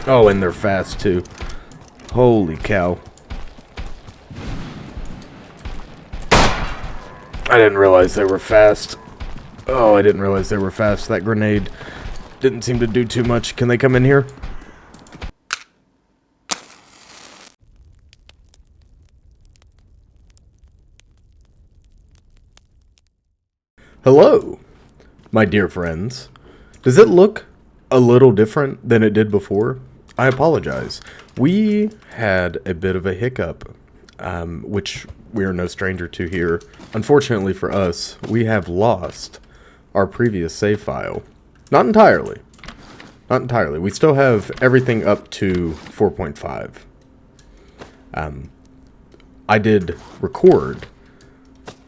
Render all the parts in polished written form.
Oh, and they're fast too. Holy cow. I didn't realize they were fast. Oh, I didn't realize they were fast. That grenade didn't seem to do too much. Can they come in here? Hello, my dear friends. Does it look a little different than it did before? I apologize. We had a bit of a hiccup, which we are no stranger to here. Unfortunately for us, we have lost our previous save file. Not entirely. Not entirely. We still have everything up to 4.5. I did record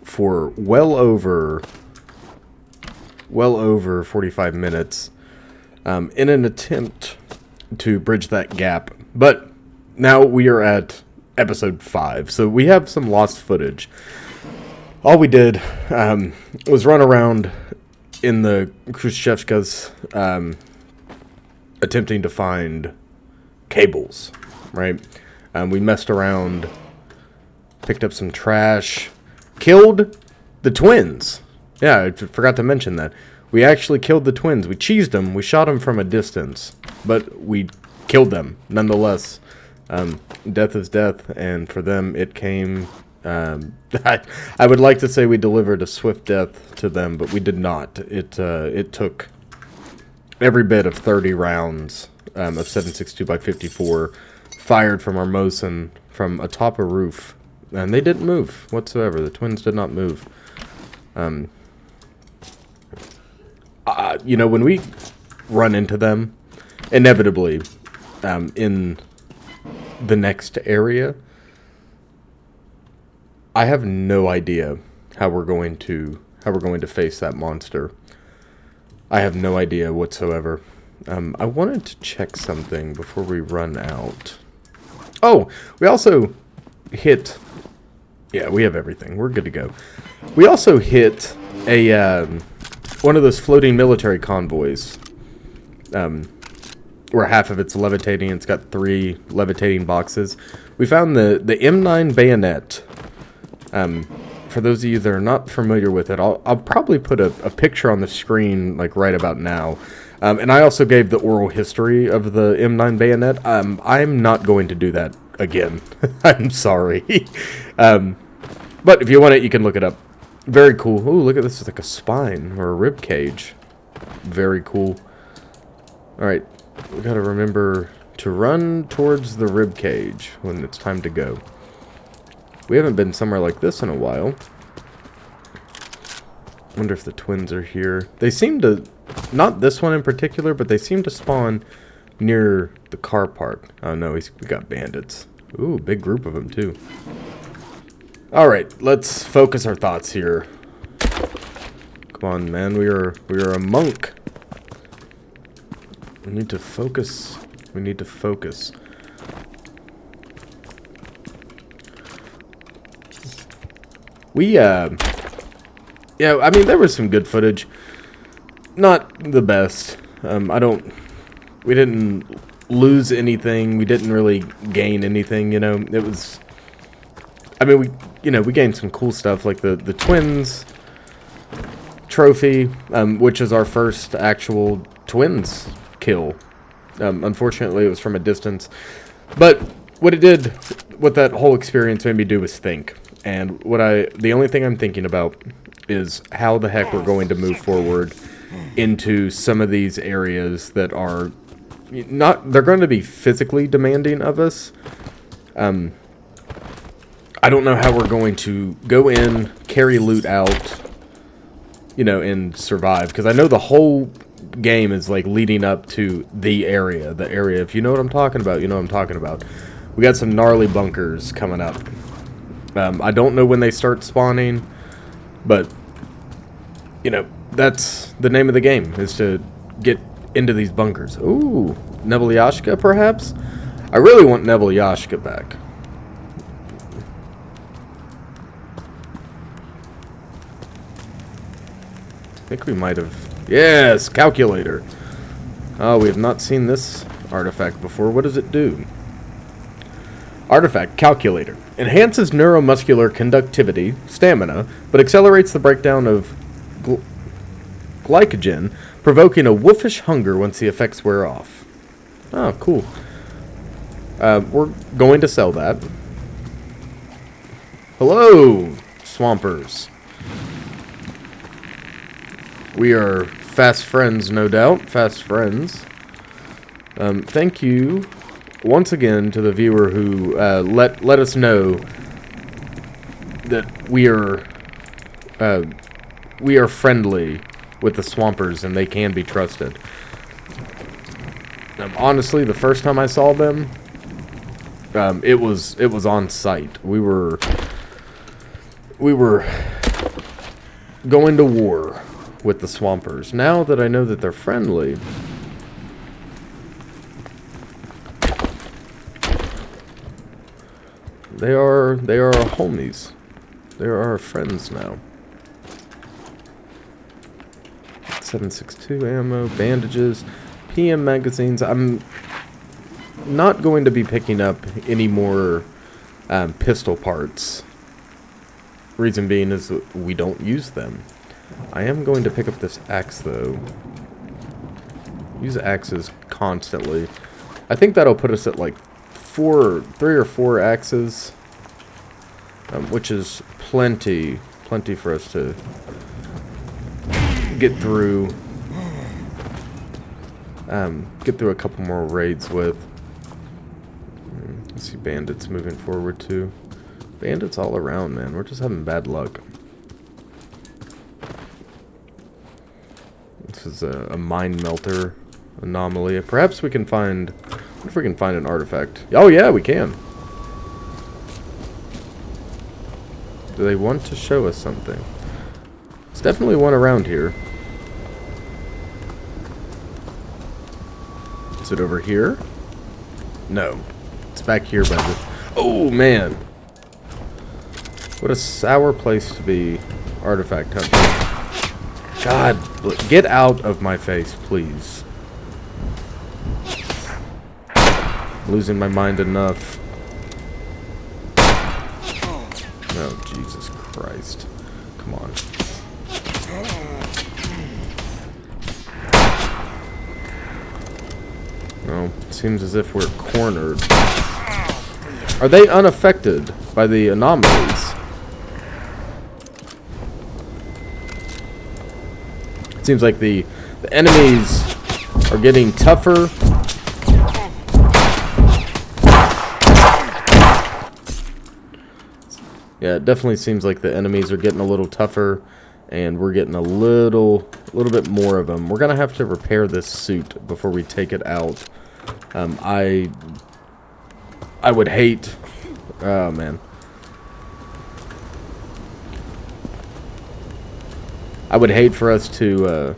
for well over 45 minutes in an attempt to bridge that gap. But now we are at episode 5, so we have some lost footage. All we did was run around in the Khrushchevkas attempting to find cables, right? We messed around, picked up some trash, killed the twins. Yeah, I forgot to mention that. We actually killed the twins. We cheesed them. We shot them from a distance. But we killed them, nonetheless. Death is death, and for them, it came... I would like to say we delivered a swift death to them, but we did not. It took every bit of 30 rounds of 7.62 by 54 fired from our Mosin from atop a roof. And they didn't move whatsoever. The twins did not move. You know, when we run into them, inevitably, in the next area, I have no idea how we're going to face that monster. I have no idea whatsoever. I wanted to check something before we run out. Oh, we also hit... Yeah, we have everything. We're good to go. We also hit a one of those floating military convoys, where half of it's levitating. It's got 3 levitating boxes. We found the M9 bayonet. For those of you that are not familiar with it, I'll probably put a picture on the screen like right about now. And I also gave the oral history of the M9 bayonet. I'm not going to do that again. I'm sorry. But if you want it, you can look it up. Very cool. Ooh, look at this. It's like a spine or a rib cage. Very cool. Alright. We gotta remember to run towards the rib cage when it's time to go. We haven't been somewhere like this in a while. Wonder if the twins are here. They seem to... Not this one in particular, but they seem to spawn near the car park. Oh no, we got bandits. Ooh, big group of them too. Alright, let's focus our thoughts here. Come on, man, we are a monk. We need to focus. We need to focus. Yeah, I mean, there was some good footage. Not the best. We didn't lose anything. We didn't really gain anything, you know. It was... I mean, we gained some cool stuff, like the twins trophy, which is our first actual twins kill. Unfortunately, it was from a distance. But what that whole experience made me do was think. And the only thing I'm thinking about is how the heck we're going to move forward into some of these areas that are they're going to be physically demanding of us. I don't know how we're going to go in, carry loot out, you know, and survive. Because I know the whole game is, like, leading up to the area. The area, if you know what I'm talking about, you know what I'm talking about. We got some gnarly bunkers coming up. I don't know when they start spawning, but, you know, that's the name of the game, is to get into these bunkers. Ooh, Nebelyashka, perhaps? I really want Nebelyashka back. I think we might have... Yes, calculator. Oh, we have not seen this artifact before. What does it do? Artifact Calculator. Enhances neuromuscular conductivity, stamina, but accelerates the breakdown of glycogen, provoking a wolfish hunger once the effects wear off. Oh, cool. We're going to sell that. Hello, Swampers. We are fast friends, no doubt. Fast friends. Thank you once again to the viewer who let us know that we are friendly with the Swampers and they can be trusted. Honestly, the first time I saw them, it was on site. We were going to war with the Swampers. Now that I know that they're friendly, they are our homies. They are our friends now. 7.62 ammo, bandages, PM magazines. I'm not going to be picking up any more pistol parts. Reason being is that we don't use them. I am going to pick up this axe though. Use axes constantly. I think that'll put us at like 3 or 4 axes, which is plenty for us to get through a couple more raids with. Let's see bandits moving forward too. Bandits all around, man. We're just having bad luck. This is a mine melter anomaly. Perhaps we can find... What if we can find an artifact? Oh yeah, we can. Do they want to show us something? There's definitely one around here. Is it over here? No. It's back here by the... Oh, man. What a sour place to be artifact hunting. God, get out of my face, please. I'm losing my mind enough. Oh, Jesus Christ. Come on. Oh, seems as if we're cornered. Are they unaffected by the anomalies? It seems like the enemies are getting tougher. Yeah, it definitely seems like the enemies are getting a little tougher, and we're getting a little bit more of them. We're gonna have to repair this suit before we take it out. I would hate. Oh man. I would hate for us to.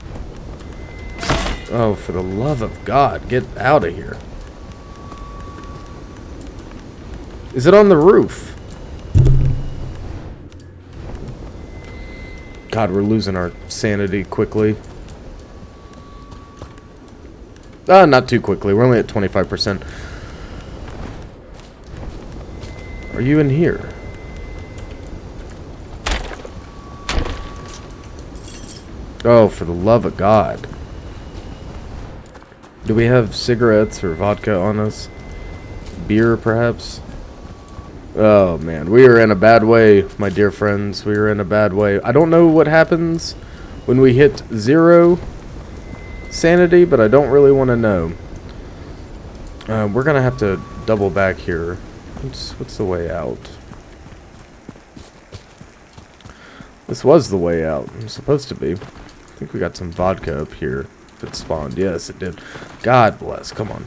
Oh, for the love of God, get out of here! Is it on the roof? God, we're losing our sanity quickly. Not too quickly. We're only at 25%. Are you in here? Oh, for the love of God. Do we have cigarettes or vodka on us? Beer, perhaps? Oh, man. We are in a bad way, my dear friends. We are in a bad way. I don't know what happens when we hit 0 sanity, but I don't really want to know. We're going to have to double back here. What's the way out? This was the way out. It's supposed to be. I think we got some vodka up here. If it spawned. Yes, it did. God bless. Come on.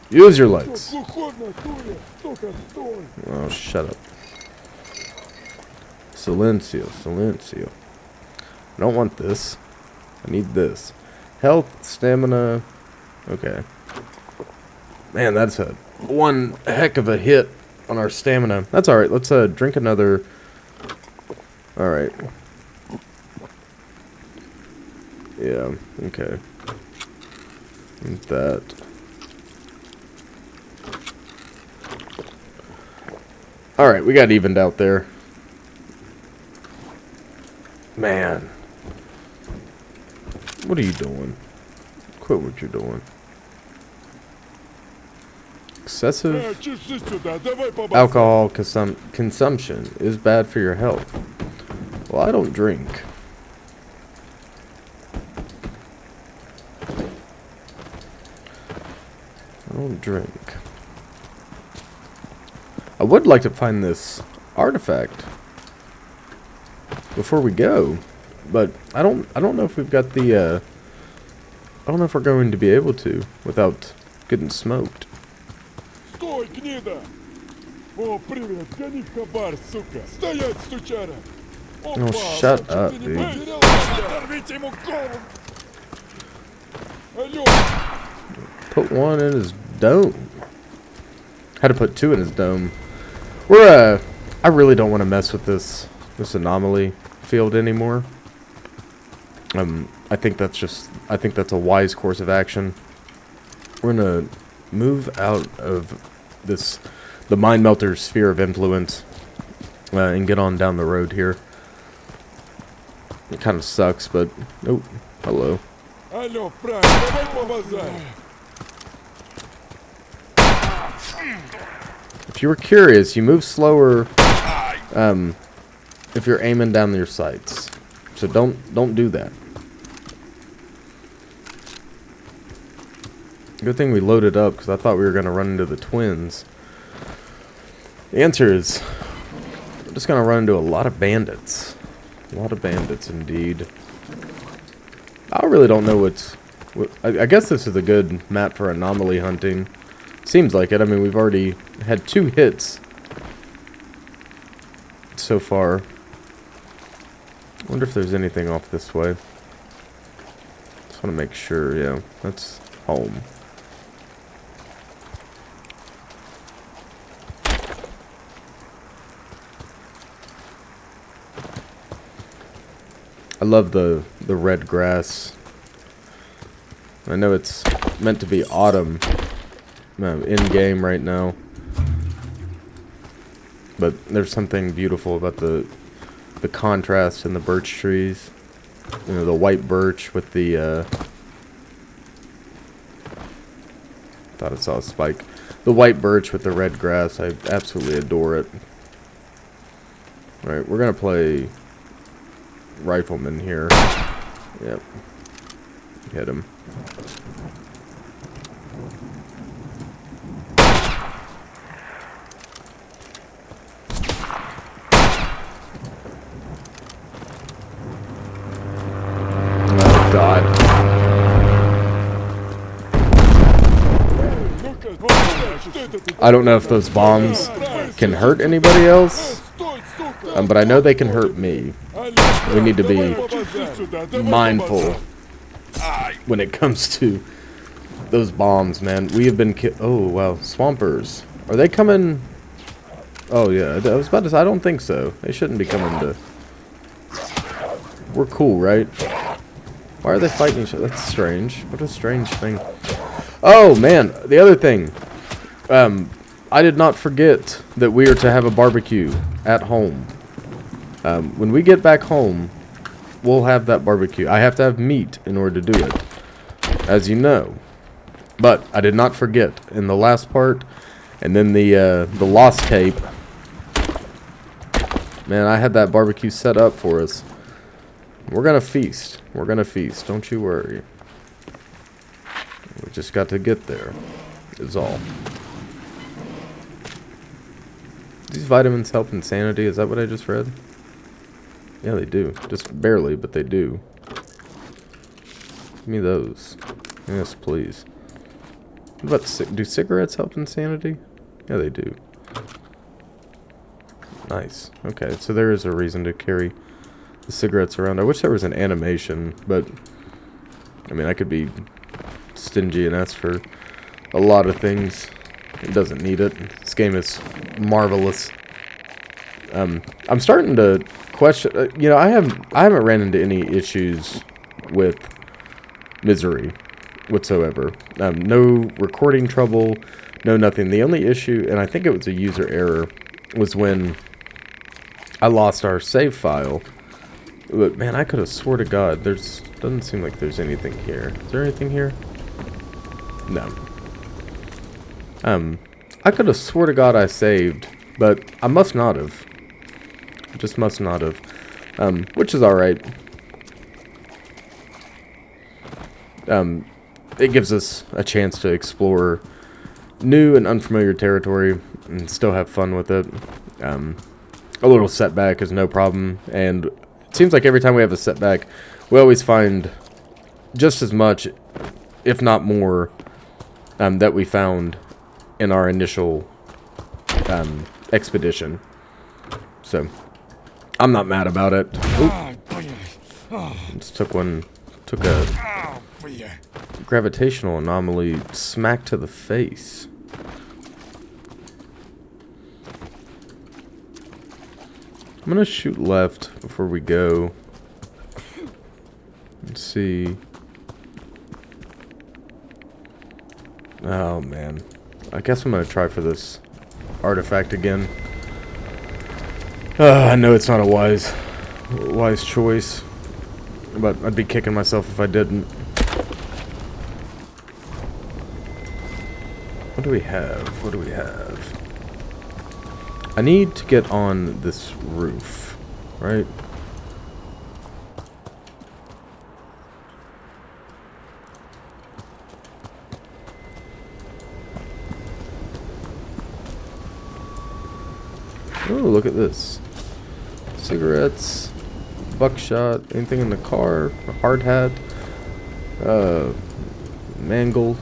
Use your legs. Oh, shut up. Silencio, silencio. I don't want this. I need this. Health, stamina. Okay. Man, that's one heck of a hit on our stamina. That's alright. Let's drink another. Alright. Yeah, okay. That. Alright, we got evened out there. Man. What are you doing? Quit what you're doing. Excessive alcohol consumption is bad for your health. Well, I don't drink. I don't drink. I would like to find this artifact before we go, but I don't know if we've got the I don't know if we're going to be able to without getting smoked. Стой, гнида! О, привет, гони в хабар, сука! Стоять, сучара! Oh, shut up, dude. Оторвите ему голову! Алло! Put one in his dome. Had to put two in his dome. We're I really don't want to mess with this anomaly field anymore. I think that's a wise course of action. We're gonna move out of the Mind Melter's sphere of influence and get on down the road here. It kind of sucks, but oh, hello. Алло, Франк, давай побазарим! If you were curious, you move slower if you're aiming down your sights. So don't do that. Good thing we loaded up, because I thought we were going to run into the twins. The answer is, we're just going to run into a lot of bandits. A lot of bandits, indeed. I really don't know I guess this is a good map for anomaly hunting. Seems like it. I mean, we've already had 2 hits so far. I wonder if there's anything off this way. Just want to make sure. Yeah, that's home. I love the red grass. I know it's meant to be autumn in game right now, but there's something beautiful about the contrast in the birch trees. You know, the white birch with the thought I saw a spike. The white birch with the red grass. I absolutely adore it. All right, we're gonna play rifleman here. Yep. Hit him. Oh God. I don't know if those bombs can hurt anybody else, but I know they can hurt me. We need to be mindful when it comes to those bombs, man. We have been oh, wow. Swampers. Are they coming? Oh, yeah. I was about to say, I don't think so. They shouldn't be coming to... We're cool, right? Why are they fighting each other? That's strange. What a strange thing. Oh, man. The other thing. I did not forget that we are to have a barbecue at home. When we get back home, we'll have that barbecue. I have to have meat in order to do it, as you know. But I did not forget in the last part, and then the lost tape. Man, I had that barbecue set up for us. We're gonna feast. We're gonna feast. Don't you worry. We just got to get there. Is all. These vitamins help insanity. Is that what I just read? Yeah, they do. Just barely, but they do. Give me those. Yes, please. What about do cigarettes help insanity? Yeah, they do. Nice. Okay, so there is a reason to carry the cigarettes around. I wish there was an animation, but I mean, I could be stingy and ask for a lot of things. It doesn't need it. This game is marvelous. I'm starting to question. You know, I haven't ran into any issues with Misery whatsoever. No recording trouble. No nothing. The only issue, and I think it was a user error, was when I lost our save file. But man, I could have swore to God, doesn't seem like there's anything here. Is there anything here? No. I could have swore to God I saved, but I must not have. Just must not have. Which is alright. It gives us a chance to explore new and unfamiliar territory and still have fun with it. A little setback is no problem, and it seems like every time we have a setback, we always find just as much, if not more, that we found in our initial expedition. So, I'm not mad about it. Just took a gravitational anomaly smack to the face. I'm gonna shoot left before we go. Let's see. Oh man. I guess I'm gonna try for this artifact again. I know it's not a wise choice, but I'd be kicking myself if I didn't. What do we have? What do we have? I need to get on this roof, right? Oh, look at this. Cigarettes, buckshot, anything in the car, a hard hat, mangle.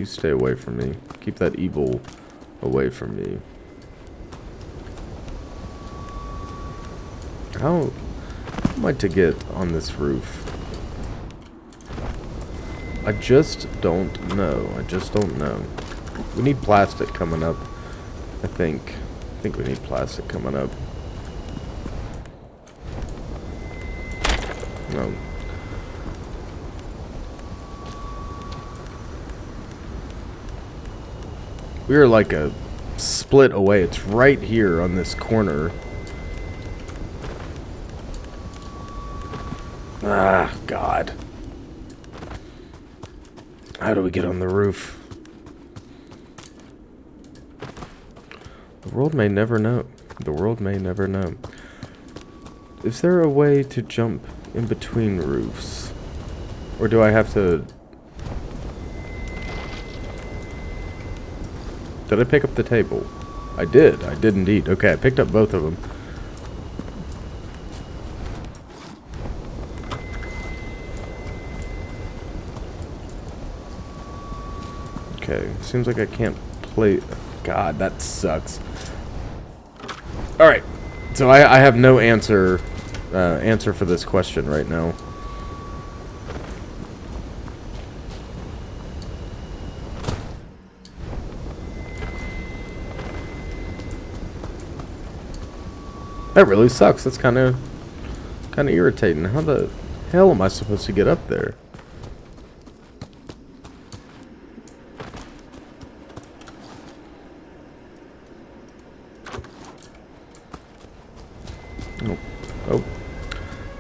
Stay away from me. Keep that evil away from me. How am I to get on this roof? I just don't know. I just don't know. We need plastic coming up. I think we need plastic coming up. No. We are like a split away. It's right here on this corner. Ah, God. How do we get on the roof? The world may never know. The world may never know. Is there a way to jump in between roofs? Or do I have to... Did I pick up the table? I did. I did indeed. Okay, I picked up both of them. Okay, seems like I can't play... God, that sucks. Alright, so I have no answer for this question right now. That really sucks. That's kind of irritating. How the hell am I supposed to get up there? Oh. Oh.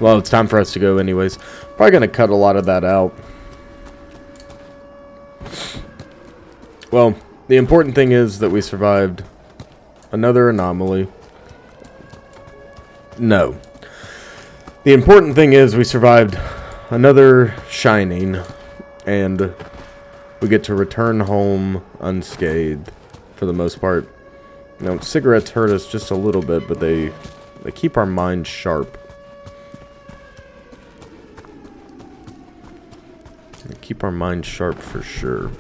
Well, it's time for us to go anyways. Probably going to cut a lot of that out. Well, the important thing is that we survived another anomaly. No. The important thing is we survived another shining, and we get to return home unscathed for the most part. You know, cigarettes hurt us just a little bit, but they keep our minds sharp. They keep our minds sharp for sure.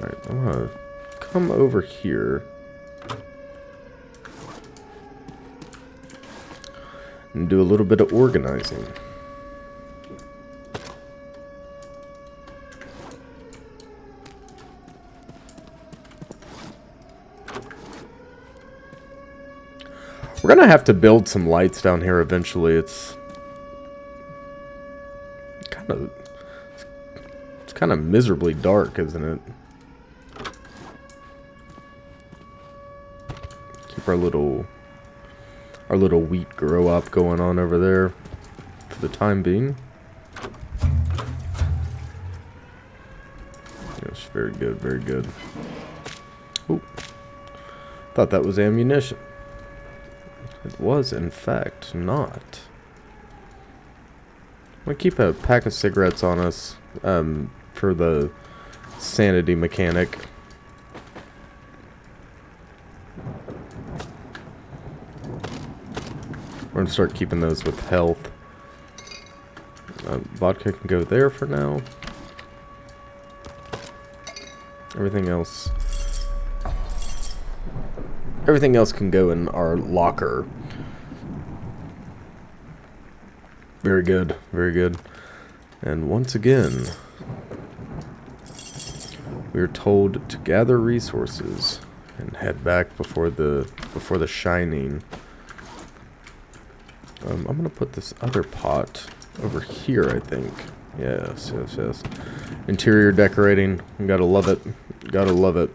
Alright, I'm gonna come over here and do a little bit of organizing. We're gonna have to build some lights down here eventually. kind of miserably dark, isn't it? Keep our little wheat grow up going on over there for the time being. Yes, very good, very good. Ooh, thought that was ammunition. It was, in fact, not. I'm gonna keep a pack of cigarettes on us for the sanity mechanic. We're gonna start keeping those with health. Vodka can go there for now. Everything else can go in our locker. Very good, very good. And once again, we are told to gather resources and head back before the shining. I'm gonna put this other pot over here, I think. Yes, yes, yes. Interior decorating, gotta love it. Gotta love it.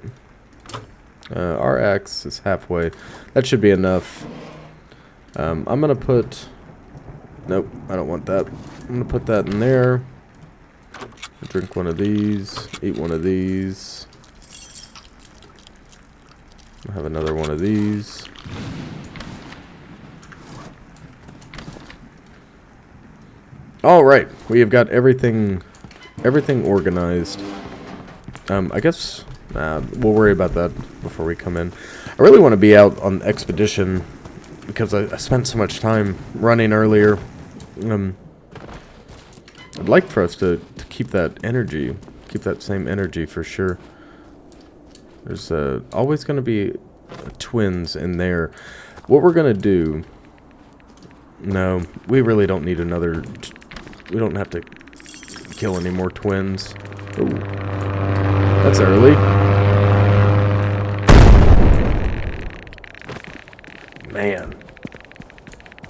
Our axe is halfway. That should be enough. I'm gonna put... Nope, I don't want that. I'm gonna put that in there. Drink one of these. Eat one of these. I'll have another one of these. Alright, we have got everything organized. I guess we'll worry about that before we come in. I really want to be out on expedition because I spent so much time running earlier. I'd like for us to keep that energy, keep that same energy for sure. There's always going to be twins in there. What we're going to do... No, we really don't need another... We don't have to kill any more twins. Ooh, that's early. Man.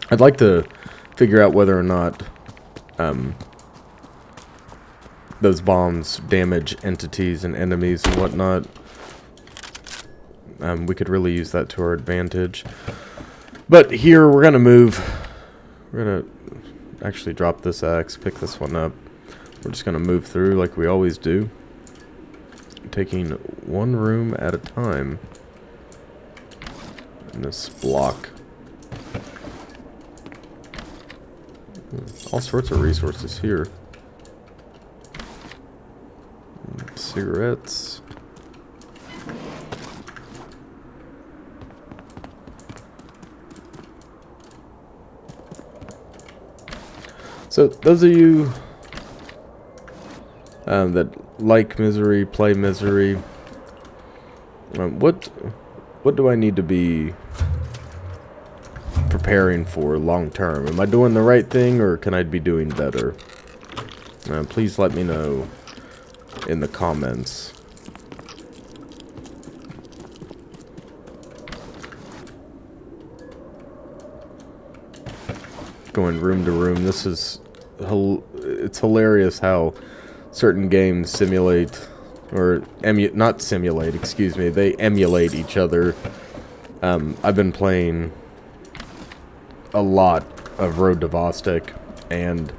I'd like to figure out whether or not those bombs damage entities and enemies and whatnot. We could really use that to our advantage. But here, we're going to move. We're going to actually drop this axe, pick this one up. We're just going to move through like we always do. Taking one room at a time in this block. All sorts of resources here. Cigarettes. So those of you that like Misery, play Misery, what do I need to be preparing for long term? Am I doing the right thing, or can I be doing better? Please let me know in the comments. Going room to room. This is it's hilarious how certain games simulate, or not simulate, excuse me, they emulate each other. I've been playing a lot of Road to Vostok, and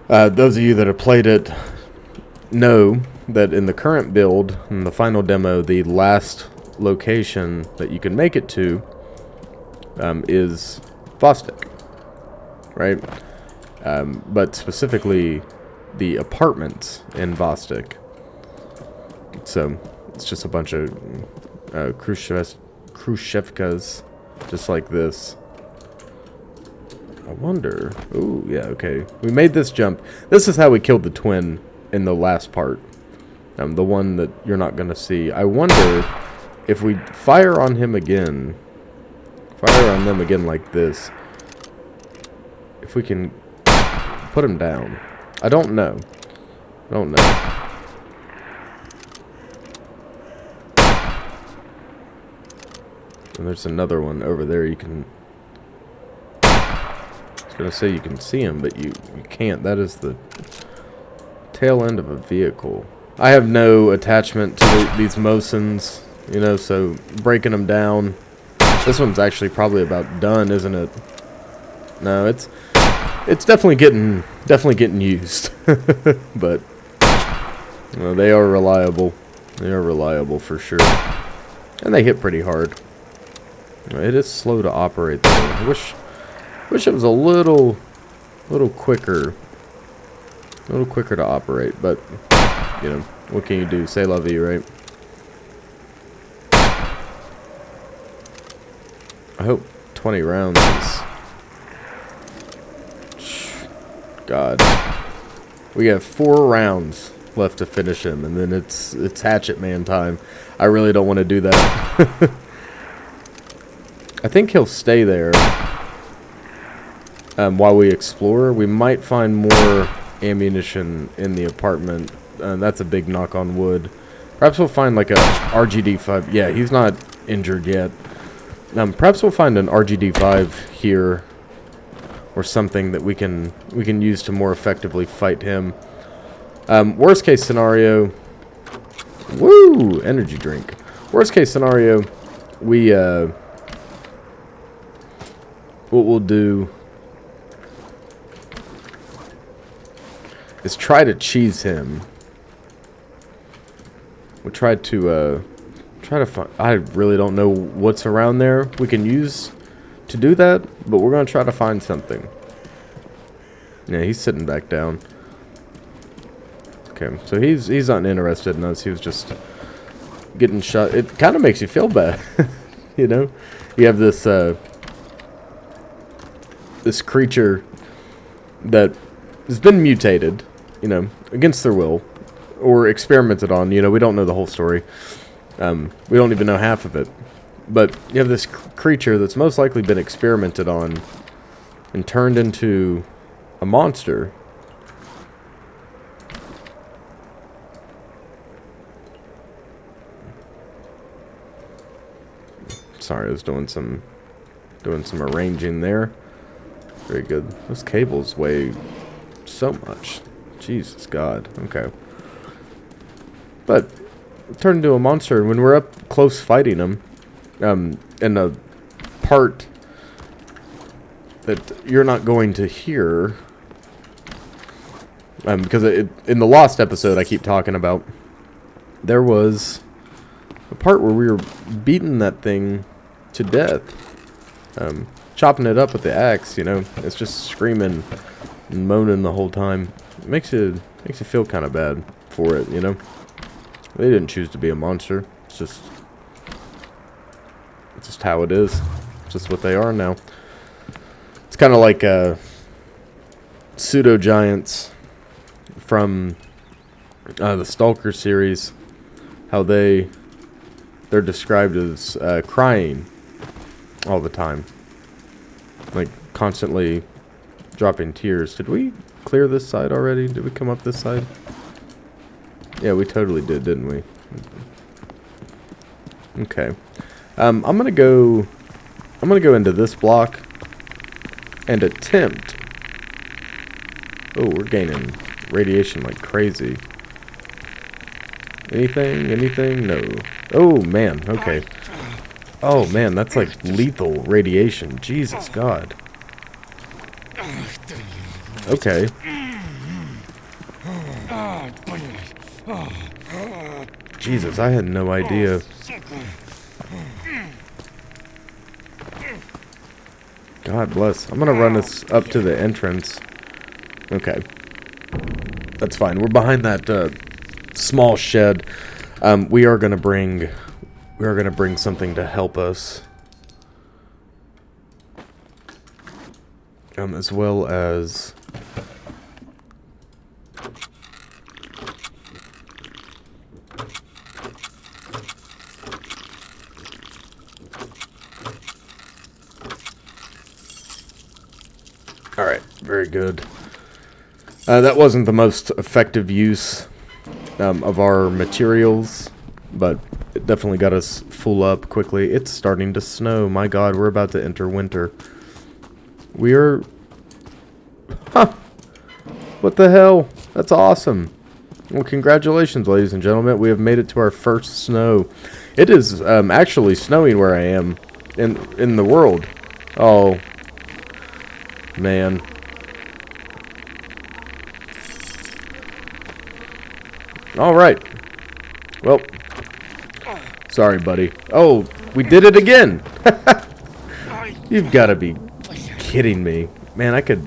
those of you that have played it know that in the current build, in the final demo, the last location that you can make it to is Vostok, right? But specifically the apartments in Vostok. So it's just a bunch of Khrushchevkas, just like this. I wonder... Ooh, yeah, okay. We made this jump. This is how we killed the twin in the last part. The one that you're not going to see. I wonder if we fire on him again... Fire on them again like this. If we can put him down. I don't know. I don't know. And there's another one over there you can... gonna say you can see them, but you can't. That is the tail end of a vehicle. I have no attachment to these Mosins, you know, so breaking them down. This one's actually probably about done, isn't it? No, it's definitely getting used. But you know, they are reliable. They are reliable for sure, and they hit pretty hard. It is slow to operate though. I wish it was a little quicker to operate, but you know, what can you do? Say la vie, right? I hope 20 rounds is... God. We have 4 rounds left to finish him, and then it's hatchet man time. I really don't want to do that. I think he'll stay there while we explore. We might find more ammunition in the apartment. That's a big knock on wood. Perhaps we'll find like a RGD-5. Yeah, he's not injured yet. Perhaps we'll find an RGD-5 here, or something that we can use to more effectively fight him. Worst case scenario, woo, energy drink. Worst case scenario, we what we'll do is try to cheese him. We'll try to find... I really don't know what's around there we can use to do that, but we're gonna try to find something. Yeah, he's sitting back down. Okay, so he's not interested in us. He was just getting shot. It kind of makes you feel bad, you know. You have this this creature that has been mutated, you know, against their will, or experimented on. You know, we don't know the whole story. We don't even know half of it. But you have this creature that's most likely been experimented on and turned into a monster. Sorry, I was doing some arranging there. Very good. Those cables weigh so much. Jesus God. Okay. But turned into a monster, and when we're up close fighting him, in a part that you're not going to hear, because in the Lost episode I keep talking about, there was a part where we were beating that thing to death, chopping it up with the axe. You know, it's just screaming and moaning the whole time. It makes you feel kind of bad for it, you know. They didn't choose to be a monster. It's just how it is. It's just what they are now. It's kind of like pseudo giants from the Stalker series. How they're described as crying all the time, like constantly dropping tears. Did we clear this side already? Did we come up this side? Yeah, we totally did, didn't we? Okay. I'm gonna go into this block and attempt... Oh, we're gaining radiation like crazy. Anything? No. Oh, man. Okay. Oh, man, that's like lethal radiation. Jesus God. Okay. Jesus, I had no idea. God bless. I'm gonna run this up to the entrance. Okay. That's fine. We're behind that small shed. We are gonna bring something to help us. As well as... Alright, very good. That wasn't the most effective use of our materials, but it definitely got us full up quickly. It's starting to snow. My God, we're about to enter winter. We're Huh. What the hell? That's awesome. Well, congratulations, ladies and gentlemen. We have made it to our first snow. It is actually snowing where I am in the world. Oh, man. All right. Well, sorry, buddy. Oh, we did it again. You've got to be kidding me. Man, I could...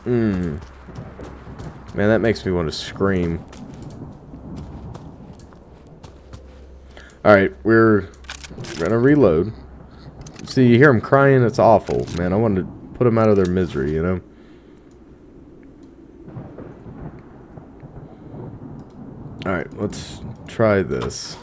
Man, that makes me want to scream. Alright, we're gonna reload. See, you hear them crying, it's awful. Man, I want to put them out of their misery, you know? Alright, let's try this.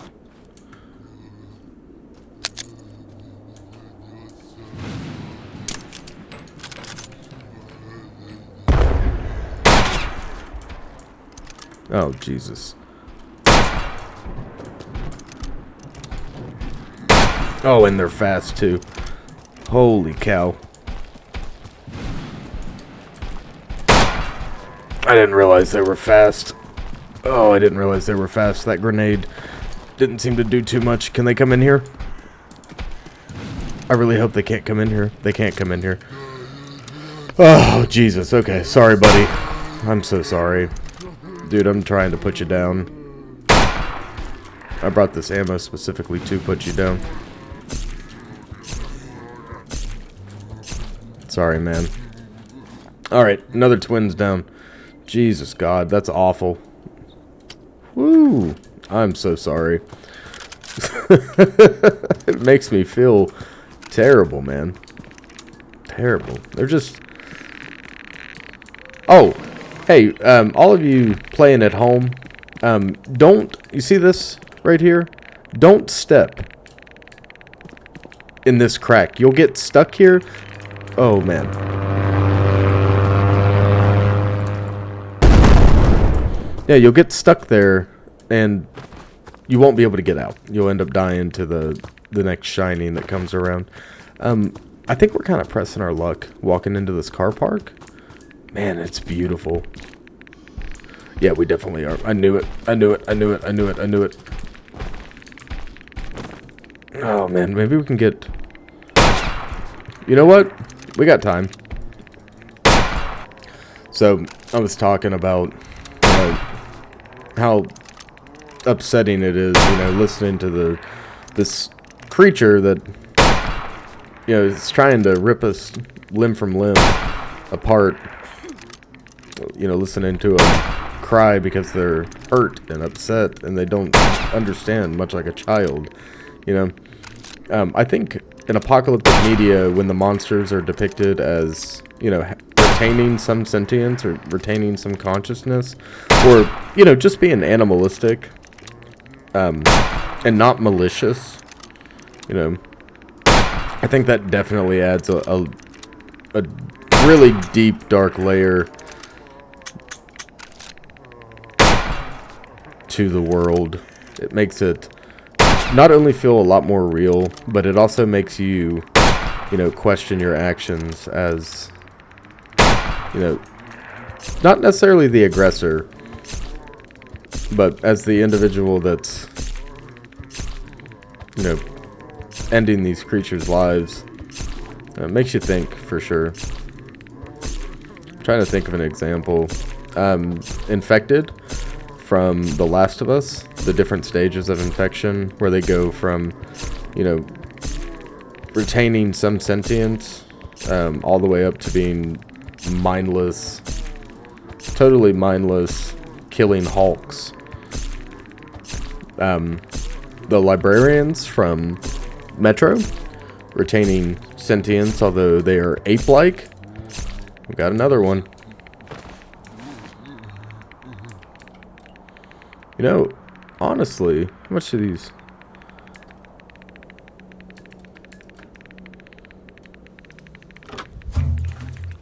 Oh, Jesus. Oh, and they're fast, too. Holy cow. I didn't realize they were fast. Oh, I didn't realize they were fast. That grenade didn't seem to do too much. Can they come in here? I really hope they can't come in here. They can't come in here. Oh, Jesus. Okay, sorry, buddy. I'm so sorry. Dude, I'm trying to put you down. I brought this ammo specifically to put you down. Sorry, man. Alright, another twin's down. Jesus God, that's awful. Woo! I'm so sorry. It makes me feel terrible, man. Terrible. They're just... Oh! Hey, all of you playing at home, don't... You see this right here? Don't step in this crack. You'll get stuck here. Oh, man. Yeah, you'll get stuck there, and you won't be able to get out. You'll end up dying to the next shining that comes around. I think we're kind of pressing our luck walking into this car park. Man, it's beautiful. Yeah, we definitely are. I knew it. I knew it. I knew it. I knew it. I knew it. Oh, man. Maybe we can get... You know what? We got time. So, I was talking about how upsetting it is, you know, listening to this creature that, you know, is trying to rip us limb from limb apart. You know, listening to them cry because they're hurt and upset and they don't understand, much like a child, you know. I think in apocalyptic media, when the monsters are depicted as, you know, retaining some sentience or retaining some consciousness, or, you know, just being animalistic, and not malicious, you know, I think that definitely adds a really deep, dark layer to the world. It makes it not only feel a lot more real, but it also makes you, you know, question your actions as, you know, not necessarily the aggressor, but as the individual that's, you know, ending these creatures' lives. It makes you think, for sure. I'm trying to think of an example. Infected from The Last of Us, the different stages of infection, where they go from, you know, retaining some sentience, all the way up to being mindless, totally mindless, killing hulks. The librarians from Metro, retaining sentience, although they are ape-like. We got another one. You know, honestly, how much do these...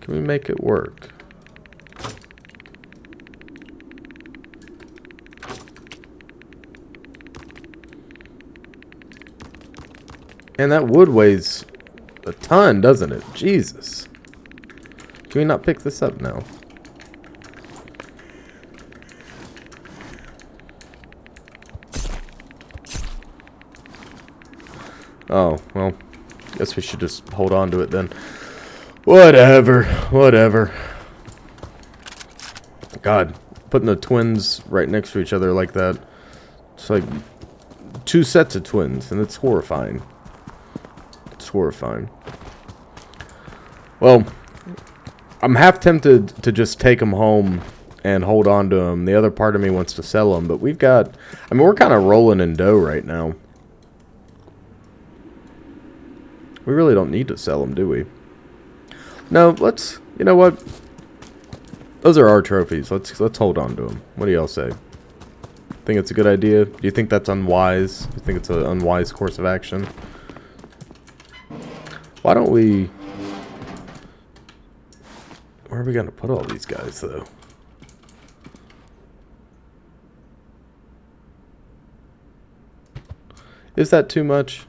Can we make it work? And that wood weighs a ton, doesn't it? Jesus. Can we not pick this up now? Oh, well, guess we should just hold on to it then. Whatever, whatever. God, putting the twins right next to each other like that, it's like 2 sets of twins, and it's horrifying. It's horrifying. Well, I'm half tempted to just take them home and hold on to them. The other part of me wants to sell them, but we've got, I mean, we're kind of rolling in dough right now. We really don't need to sell them, do we? No, let's, you know what? Those are our trophies. Let's hold on to them. What do y'all say? Think it's a good idea? Do you think that's unwise? Do you think it's an unwise course of action? Why don't we... Where are we going to put all these guys, though? Is that too much?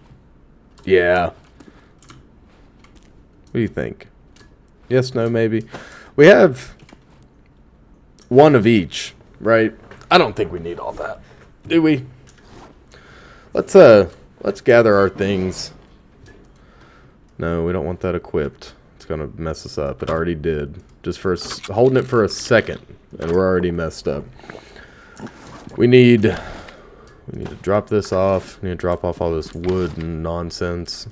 Yeah. What do you think? Yes, no, maybe. We have one of each, right? I don't think we need all that, do we? Let's gather our things. No, we don't want that equipped. It's gonna mess us up. It already did. Just for holding it for a second, and we're already messed up. We need to drop this off. We need to drop off all this wood and nonsense.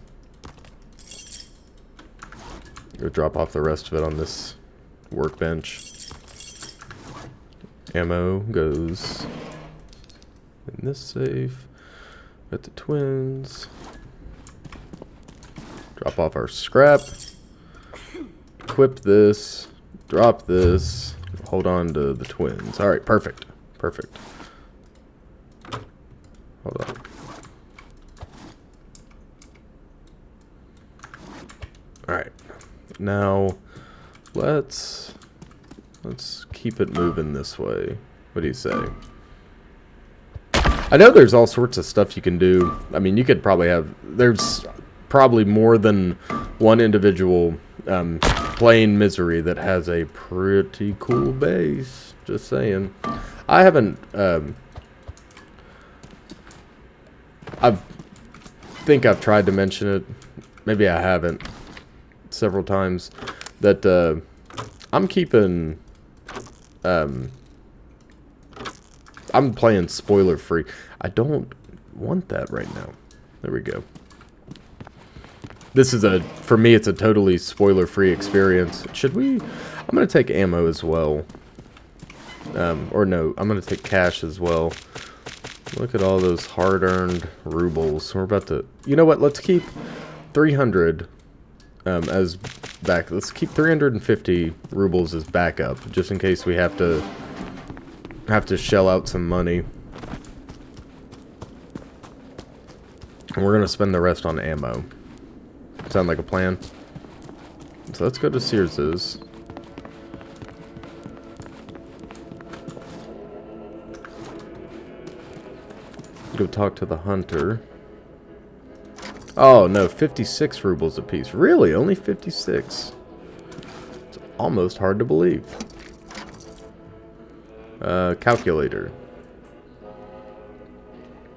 Go drop off the rest of it on this workbench. Ammo goes in this safe. Got the twins. Drop off our scrap. Equip this. Drop this. Hold on to the twins. Alright, perfect. Perfect. Hold on. Alright. Now, let's keep it moving this way. What do you say? I know there's all sorts of stuff you can do. I mean, you could probably have... There's probably more than one individual playing Misery that has a pretty cool base. Just saying. I haven't... I think I've tried to mention it. Maybe I haven't. Several times. That I'm keeping... I'm playing spoiler free. I don't want that right now. There we go. This is for me, it's a totally spoiler free experience. Should we? I'm going to take ammo as well. Or no, I'm going to take cash as well. Look at all those hard-earned rubles. We're about to... You know what? Let's keep 300 as back. Let's keep 350 rubles as backup, just in case we have to shell out some money. And we're gonna spend the rest on ammo. Sound like a plan? So let's go to Sears's. Go talk to the hunter. Oh no, 56 rubles a piece. Really? Only 56? It's almost hard to believe. Calculator.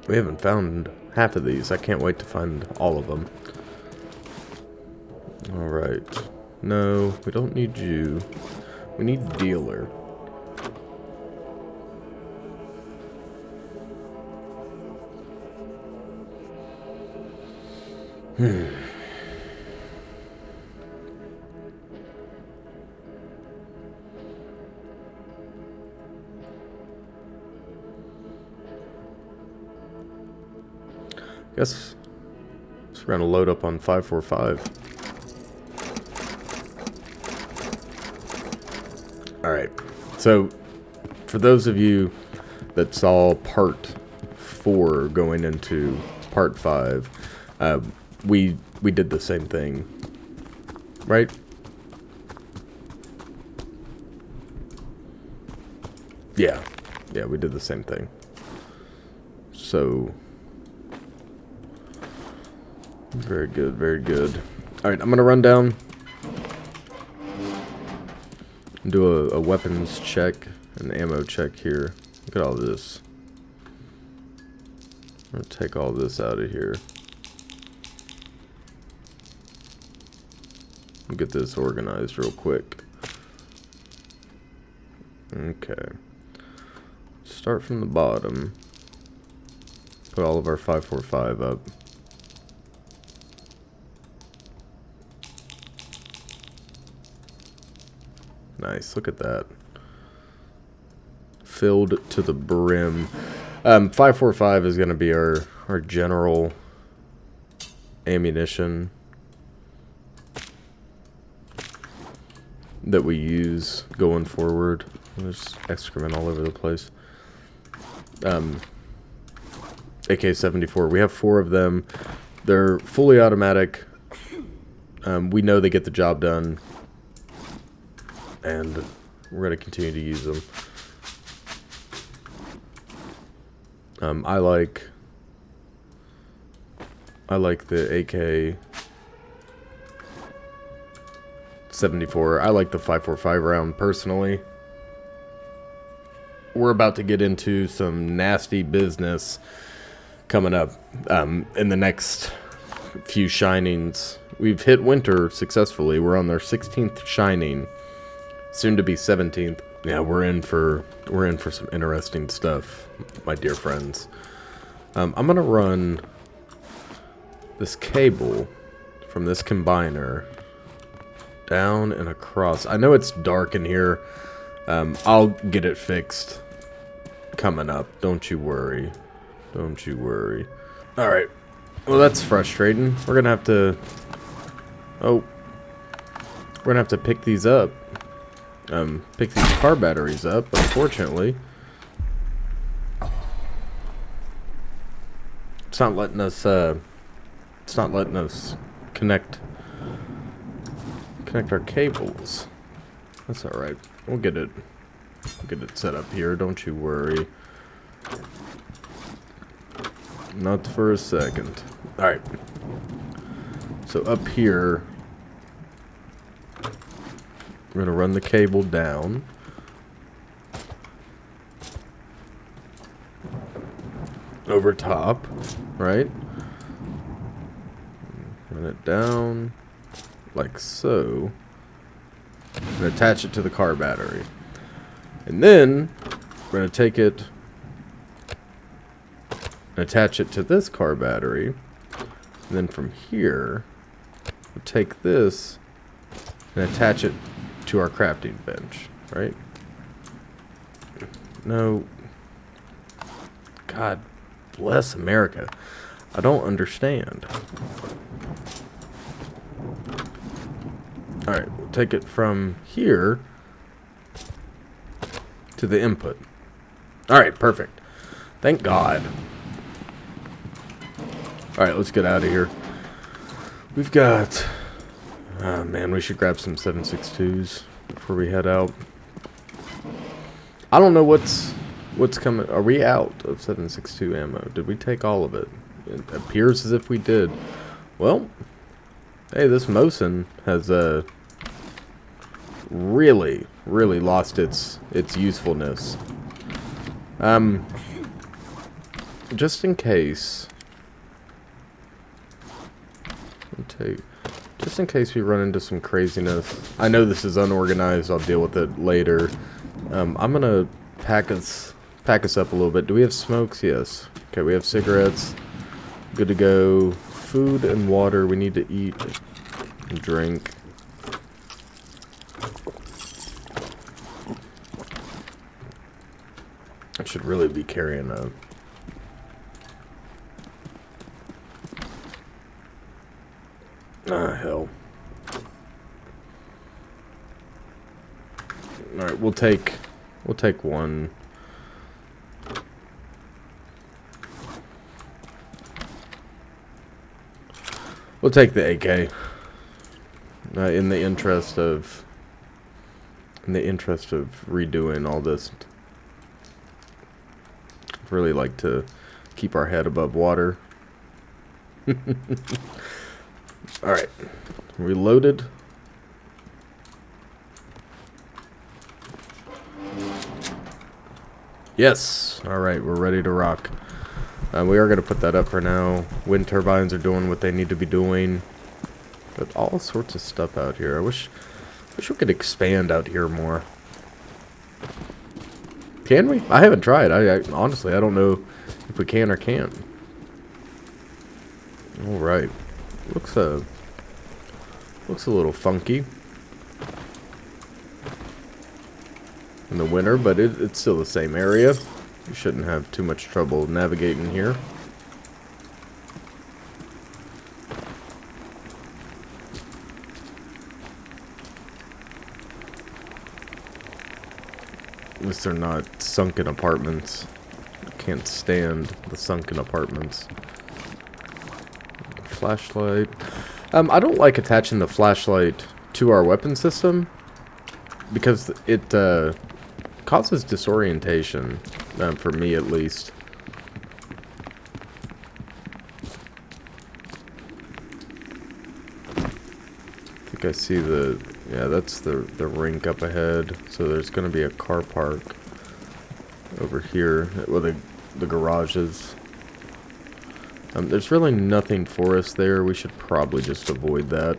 We haven't found half of these. I can't wait to find all of them. Alright. No, we don't need you. We need dealer. Guess we're gonna load up on 545. Alright, so for those of you that saw part 4 going into part 5, we did the same thing, right? Yeah, we did the same thing. So very good, very good. Alright, I'm gonna run down and do a weapons check, an ammo check here. Look at all this. I'm gonna take all this out of here. Get this organized real quick. Okay. Start from the bottom. Put all of our 545 up. Nice, look at that. Filled to the brim. 545 is going to be our general ammunition that we use going forward. There's excrement all over the place. AK-74. We have 4 of them. They're fully automatic. We know they get the job done. And we're going to continue to use them. I like the AK-74. I like the 545 round personally. We're about to get into some nasty business coming up in the next few shinings. We've hit winter successfully. We're on our 16th shining, soon to be 17th. Yeah, we're in for some interesting stuff, my dear friends. I'm gonna run this cable from this combiner down and across. I know it's dark in here. I'll get it fixed coming up. Don't you worry. Don't you worry. Alright. Well, that's frustrating. We're gonna have to... Oh. We're gonna have to pick these up. Pick these car batteries up, unfortunately. It's not letting us, connect our cables. That's alright. We'll get it set up here, don't you worry. Not for a second. Alright. So up here, we're going to run the cable down. Over top, right? Run it down like so. And attach it to the car battery. And then we're going to take it and attach it to this car battery. And then from here, we'll take this and attach it to our crafting bench, right? No. God bless America. I don't understand. Alright, we'll take it from here to the input. Alright, perfect. Thank God. Alright, let's get out of here. We've got... Oh man, we should grab some 7.62s before we head out. I don't know what's coming. Are we out of 7.62 ammo? Did we take all of it? It appears as if we did. Well, hey, this Mosin has really lost its usefulness. Just in case. Just in case we run into some craziness. I know this is unorganized. I'll deal with it later. I'm gonna pack us up a little bit. Do we have smokes? Yes. Okay, we have cigarettes. Good to go. Food and water. We need to eat and drink. I should really be carrying a... Ah, hell. Alright, we'll take one. We'll take the AK. In the interest of redoing all this. I'd really like to keep our head above water. Alright. Reloaded. Yes! Alright, we're ready to rock. We are going to put that up for now. Wind turbines are doing what they need to be doing. But all sorts of stuff out here. I wish we could expand out here more. Can we? I haven't tried. I honestly, I don't know if we can or can't. Alright. Looks a little funky in the winter, but it's still the same area. You shouldn't have too much trouble navigating here. At least they're not sunken apartments. I can't stand the sunken apartments. Flashlight. I don't like attaching the flashlight to our weapon system because it causes disorientation, for me at least. I think I see yeah, that's the rink up ahead. So there's going to be a car park over here where the garages. There's really nothing for us there. We should probably just avoid that.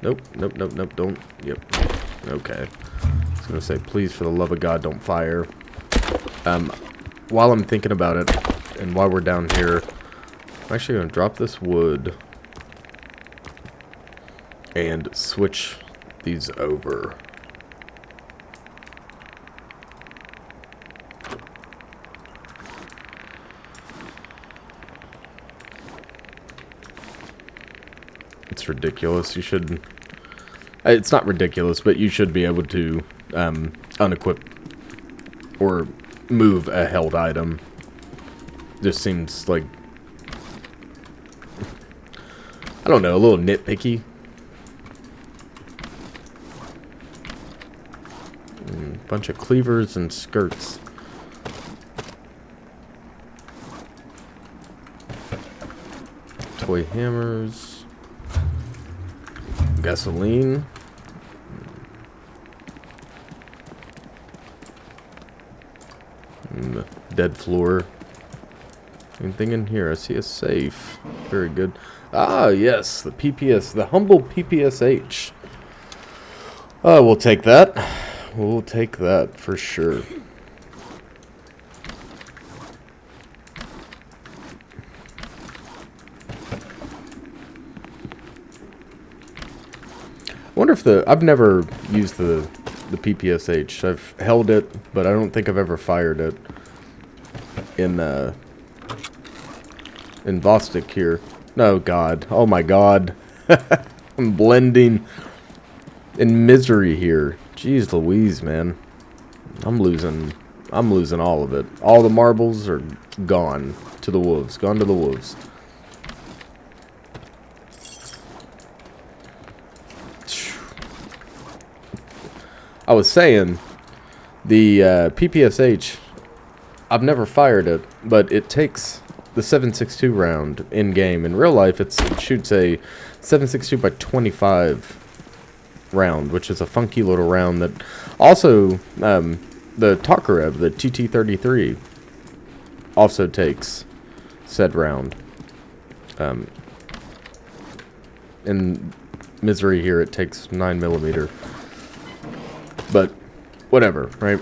Nope, nope, nope, nope, don't. Yep. Okay. I was going to say, please, for the love of God, don't fire. While I'm thinking about it, and while we're down here, I'm actually going to drop this wood and switch these over. It's ridiculous. You should... It's not ridiculous, but you should be able to unequip or move a held item. Just seems like... I don't know, a little nitpicky. Bunch of cleavers and skirts. Toy hammers. Gasoline. And the dead floor. Anything in here? I see a safe. Very good. Ah, yes, the PPS, the humble PPSH. We'll take that. We'll take that for sure. I wonder if I've never used the PPSH. I've held it, but I don't think I've ever fired it in Vostok here. No, God. Oh my God. I'm blending in misery here. Jeez Louise, man. I'm losing all of it. All the marbles are gone to the wolves. Gone to the wolves. I was saying, the PPSH, I've never fired it, but it takes the 7.62 round in-game. In real life, it shoots a 7.62 by 25 round, which is a funky little round that also, the Tokarev, the TT-33, also takes said round. In misery here, it takes 9mm. But, whatever, right?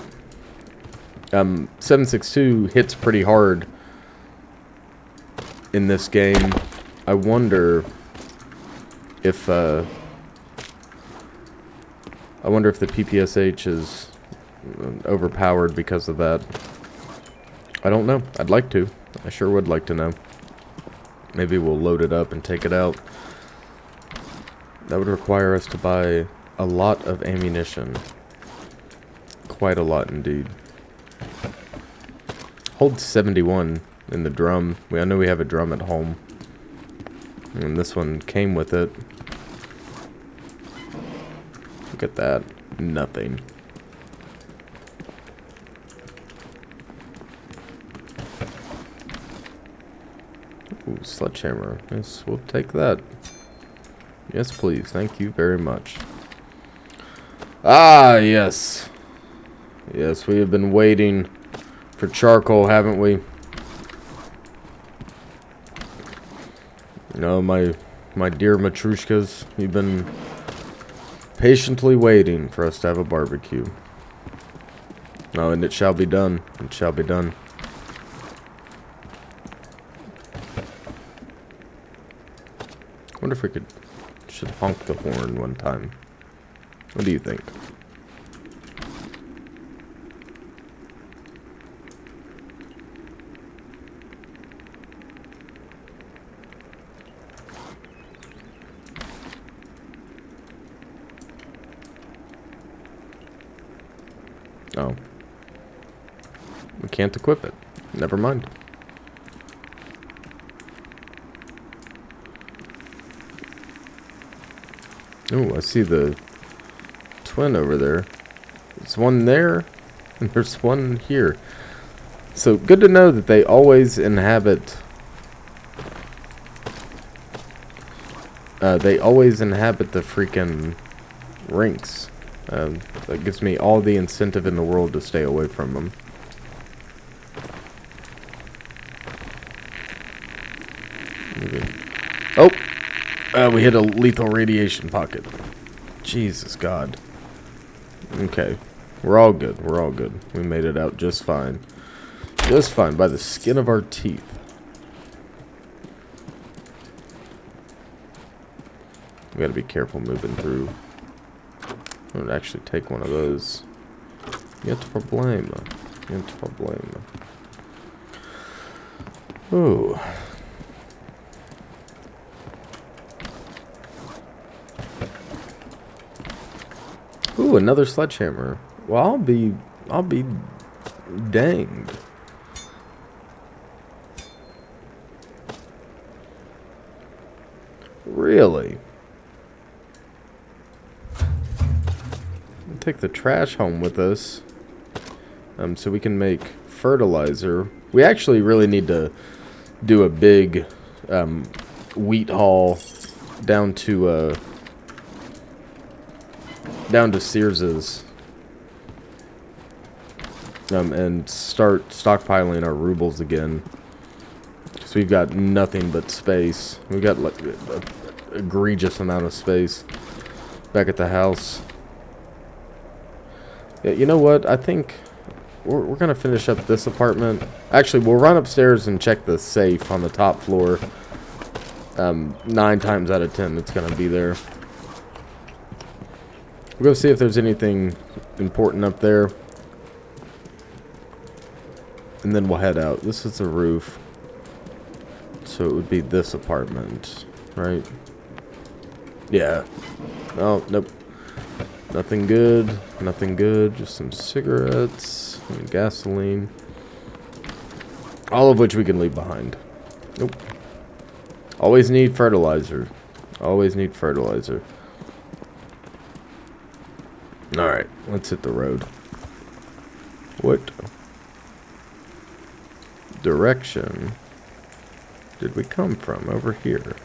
7.62 hits pretty hard in this game. I wonder if the PPSH is overpowered because of that. I don't know. I'd like to. I sure would like to know. Maybe we'll load it up and take it out. That would require us to buy a lot of ammunition. Quite a lot indeed. Hold 71 in the drum. I know we have a drum at home. And this one came with it. Look at that. Nothing. Ooh, sledgehammer. Yes, we'll take that. Yes, please. Thank you very much. Ah, yes. Yes, we have been waiting for charcoal, haven't we? No, my dear Matrushkas, you've been patiently waiting for us to have a barbecue. Oh, and it shall be done. It shall be done. I wonder if we should honk the horn one time. What do you think? Oh. We can't equip it. Never mind. Oh, I see the twin over there. There's one there, and there's one here. So, good to know that they always inhabit... they always inhabit the freaking rinks. That gives me all the incentive in the world to stay away from them. Oh! We hit a lethal radiation pocket. Jesus God. Okay. We're all good. We're all good. We made it out just fine. Just fine by the skin of our teeth. We gotta be careful moving through. I would actually take one of those. Yet problem. Yet problem. Ooh. Ooh, another sledgehammer. Well, I'll be danged. Really? Take the trash home with us, so we can make fertilizer. We actually really need to do a big wheat haul down to Sears's, and start stockpiling our rubles again, because we've got nothing but space. We've got like an egregious amount of space back at the house. Yeah, you know what? I think we're gonna finish up this apartment. Actually, we'll run upstairs and check the safe on the top floor. 9 times out of 10, it's gonna be there. We'll go see if there's anything important up there, and then we'll head out. This is the roof, so it would be this apartment, right? Yeah. Oh, nope. Nothing good. Nothing good. Just some cigarettes and gasoline. All of which we can leave behind. Nope. Always need fertilizer. Always need fertilizer. Alright, let's hit the road. What direction did we come from? Over here.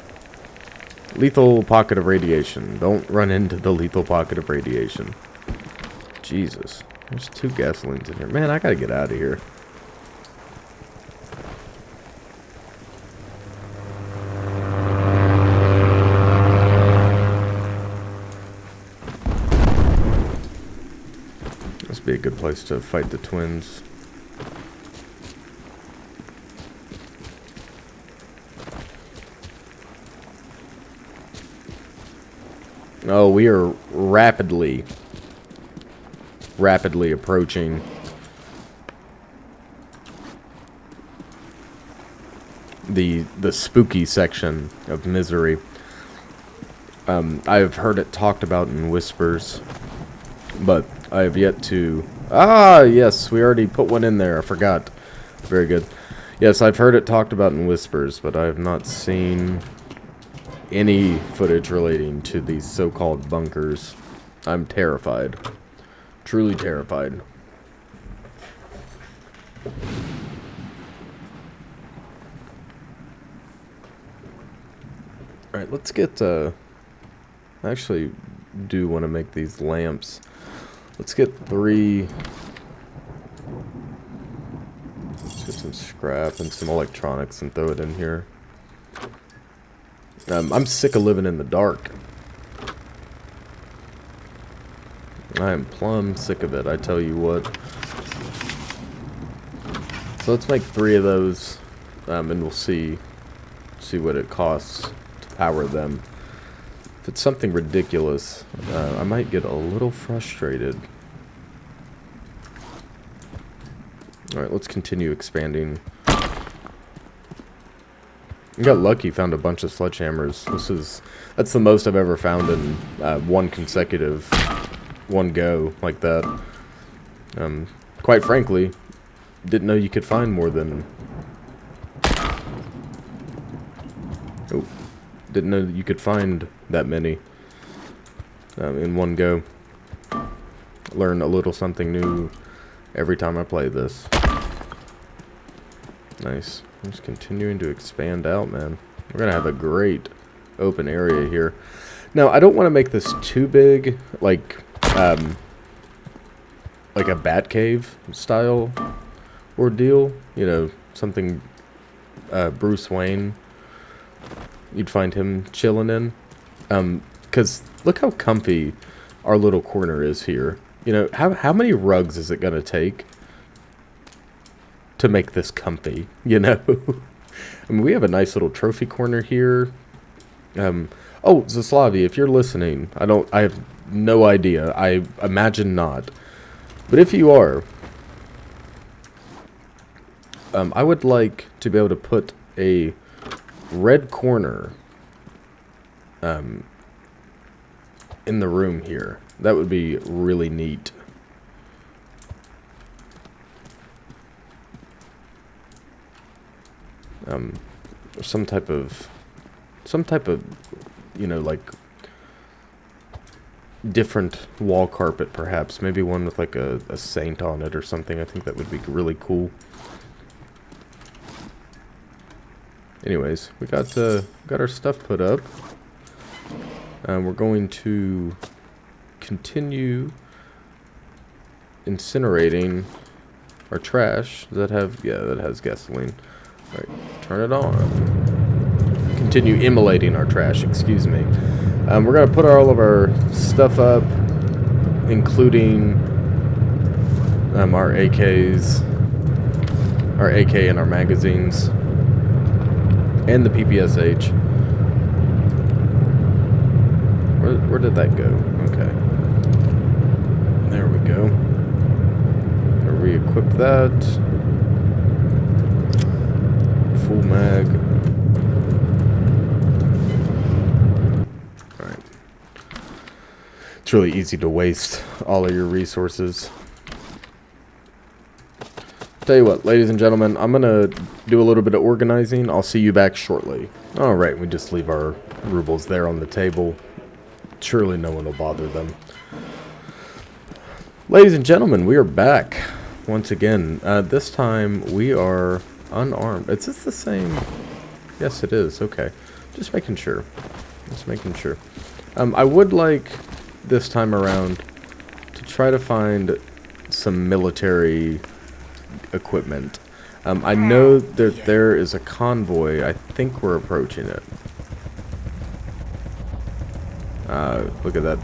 Lethal pocket of radiation. Don't run into the lethal pocket of radiation. Jesus. There's 2 gasolines in here. Man, I gotta get out of here. This would be a good place to fight the twins. Oh, we are rapidly approaching the spooky section of Misery. I have heard it talked about in whispers, but I have yet to... Ah, yes, we already put one in there. I forgot. Very good. Yes, I've heard it talked about in whispers, but I have not seen any footage relating to these so-called bunkers. I'm terrified. Truly terrified. Alright, let's get I actually do want to make these lamps. Let's get 3. Let's get some scrap and some electronics and throw it in here. I'm sick of living in the dark. I am plumb sick of it, I tell you what. So let's make 3 of those, and we'll see what it costs to power them. If it's something ridiculous, I might get a little frustrated. Alright, let's continue expanding. I got lucky, found a bunch of sledgehammers. That's the most I've ever found in one go like that. Quite frankly, didn't know you could find more than... Oh, didn't know you could find that many in one go. Learn a little something new every time I play this. Nice. I'm just continuing to expand out, man. We're gonna have a great open area here. Now, I don't want to make this too big, like a Batcave style ordeal. You know, something Bruce Wayne, you'd find him chilling in. Because look how comfy our little corner is here. You know, how many rugs is it gonna take to make this comfy, you know? I mean, we have a nice little trophy corner here. Oh, Zaslavi, if you're listening, I have no idea. I imagine not. But if you are, I would like to be able to put a red corner in the room here. That would be really neat. Some type of, you know, like different wall carpet, perhaps. Maybe one with like a saint on it or something. I think that would be really cool. Anyways, we got our stuff put up. We're going to continue incinerating our trash. Does that have? Yeah, that has gasoline. All right, turn it on. Continue immolating our trash. Excuse me. We're gonna put all of our stuff up, including our AKs, our AK and our magazines, and the PPSH. Where did that go? Okay. There we go. I'll re-equip that. Full mag. Alright. It's really easy to waste all of your resources. Tell you what, ladies and gentlemen, I'm gonna do a little bit of organizing. I'll see you back shortly. Alright, we just leave our rubles there on the table. Surely no one will bother them. Ladies and gentlemen, we are back once again. This time we are unarmed. Is this the same? Yes, it is. Okay. Just making sure. Just making sure. I would like this time around to try to find some military equipment. I know that there is a convoy. I think we're approaching it. Look at that.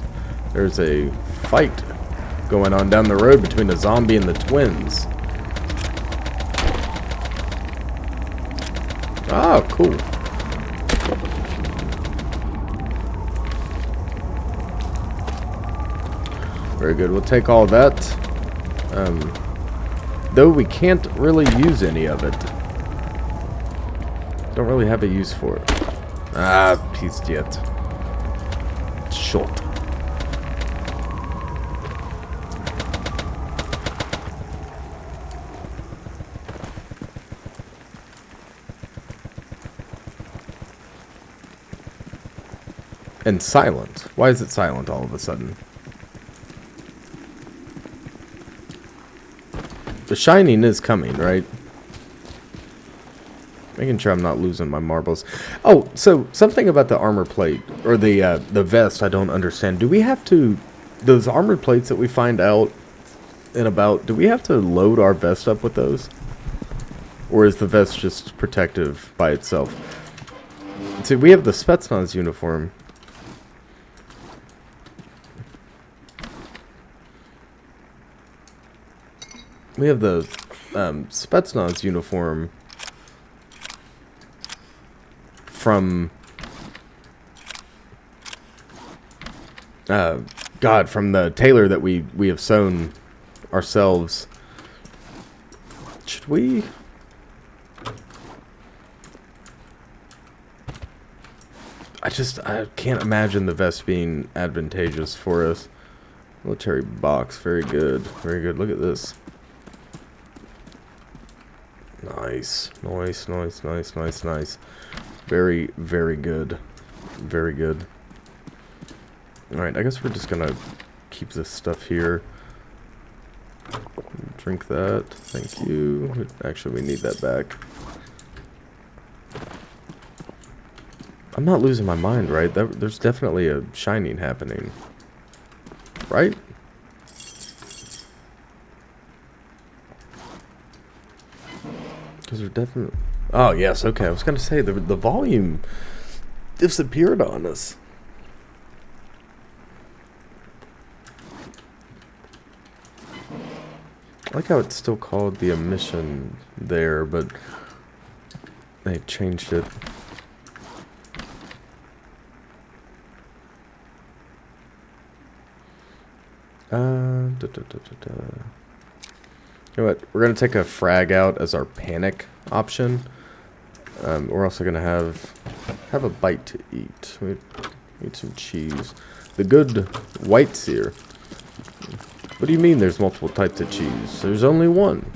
There's a fight going on down the road between a zombie and the twins. Oh, cool. Very good. We'll take all that. Though we can't really use any of it. Don't really have a use for it. Ah, piece yet. Short. And silent. Why is it silent all of a sudden? The shining is coming, right? Making sure I'm not losing my marbles. Oh, so something about the armor plate or the vest I don't understand. Do we have to those armor plates that we find out and about? Do we have to load our vest up with those, or is the vest just protective by itself? See, we have the spetsnaz uniform. We have the spetsnaz uniform from God, from the tailor that we have sewn ourselves. Should we? I can't imagine the vest being advantageous for us. Military box, very good, very good. Look at this. Nice, nice, nice, nice, nice, nice. Very, very good. Very good. Alright, I guess we're just gonna keep this stuff here. Drink that. Thank you. Actually, we need that back. I'm not losing my mind, right? There's definitely a shining happening. Right? Because we're definitely... Oh, yes, okay. I was going to say, the volume disappeared on us. I like how it's still called the emission there, but they changed it. You know what? We're gonna take a frag out as our panic option. We're also gonna have a bite to eat. We eat some cheese. The good white sear. What do you mean? There's multiple types of cheese? There's only one.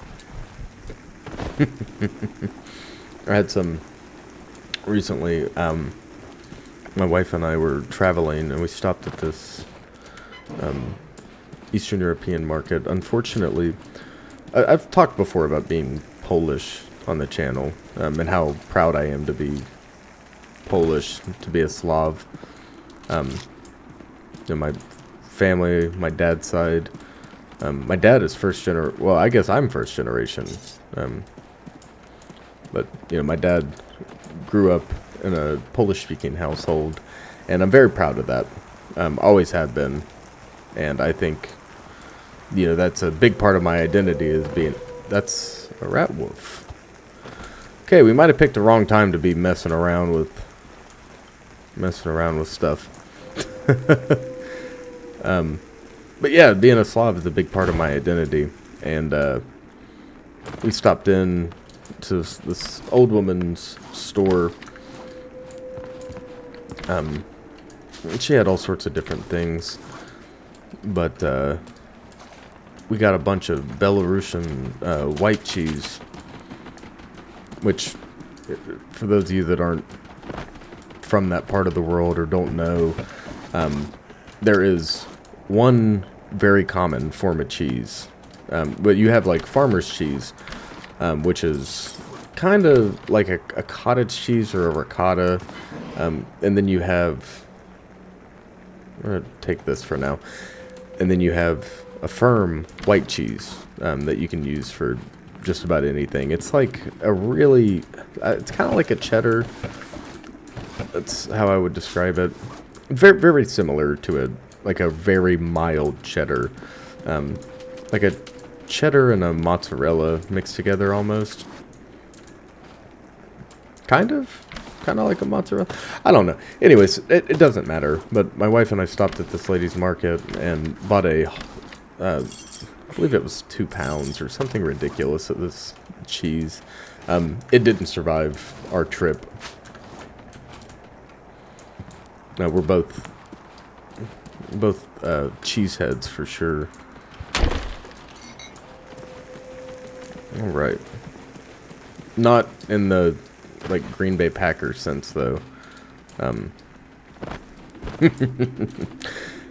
I had some recently. My wife and I were traveling, and we stopped at this Eastern European market. Unfortunately, I've talked before about being Polish on the channel, and how proud I am to be Polish, to be a Slav. My family, my dad's side. My dad is first generation. Well, I guess I'm first generation. But my dad grew up in a Polish-speaking household, and I'm very proud of that. Always have been, and I think that's a big part of my identity is being. That's a rat wolf. Okay, we might have picked the wrong time to be messing around with stuff. But yeah, being a Slav is a big part of my identity, and we stopped in to this old woman's store. She had all sorts of different things, but we got a bunch of Belarusian white cheese, which, for those of you that aren't from that part of the world or don't know, there is one very common form of cheese. But you have like farmer's cheese, which is kind of like a cottage cheese or a ricotta. And then you have, I'm going to take this for now. And then you have a firm white cheese that you can use for just about anything. It's like a really, it's kind of like a cheddar. That's how I would describe it. Very, very similar to a very mild cheddar. Like a cheddar and a mozzarella mixed together almost. Kind of like a mozzarella. I don't know. Anyways, it doesn't matter. But my wife and I stopped at this lady's market and bought I believe it was 2 pounds or something ridiculous of this cheese. It didn't survive our trip. No, we're both cheeseheads for sure. All right. Not in the Green Bay Packers sense though.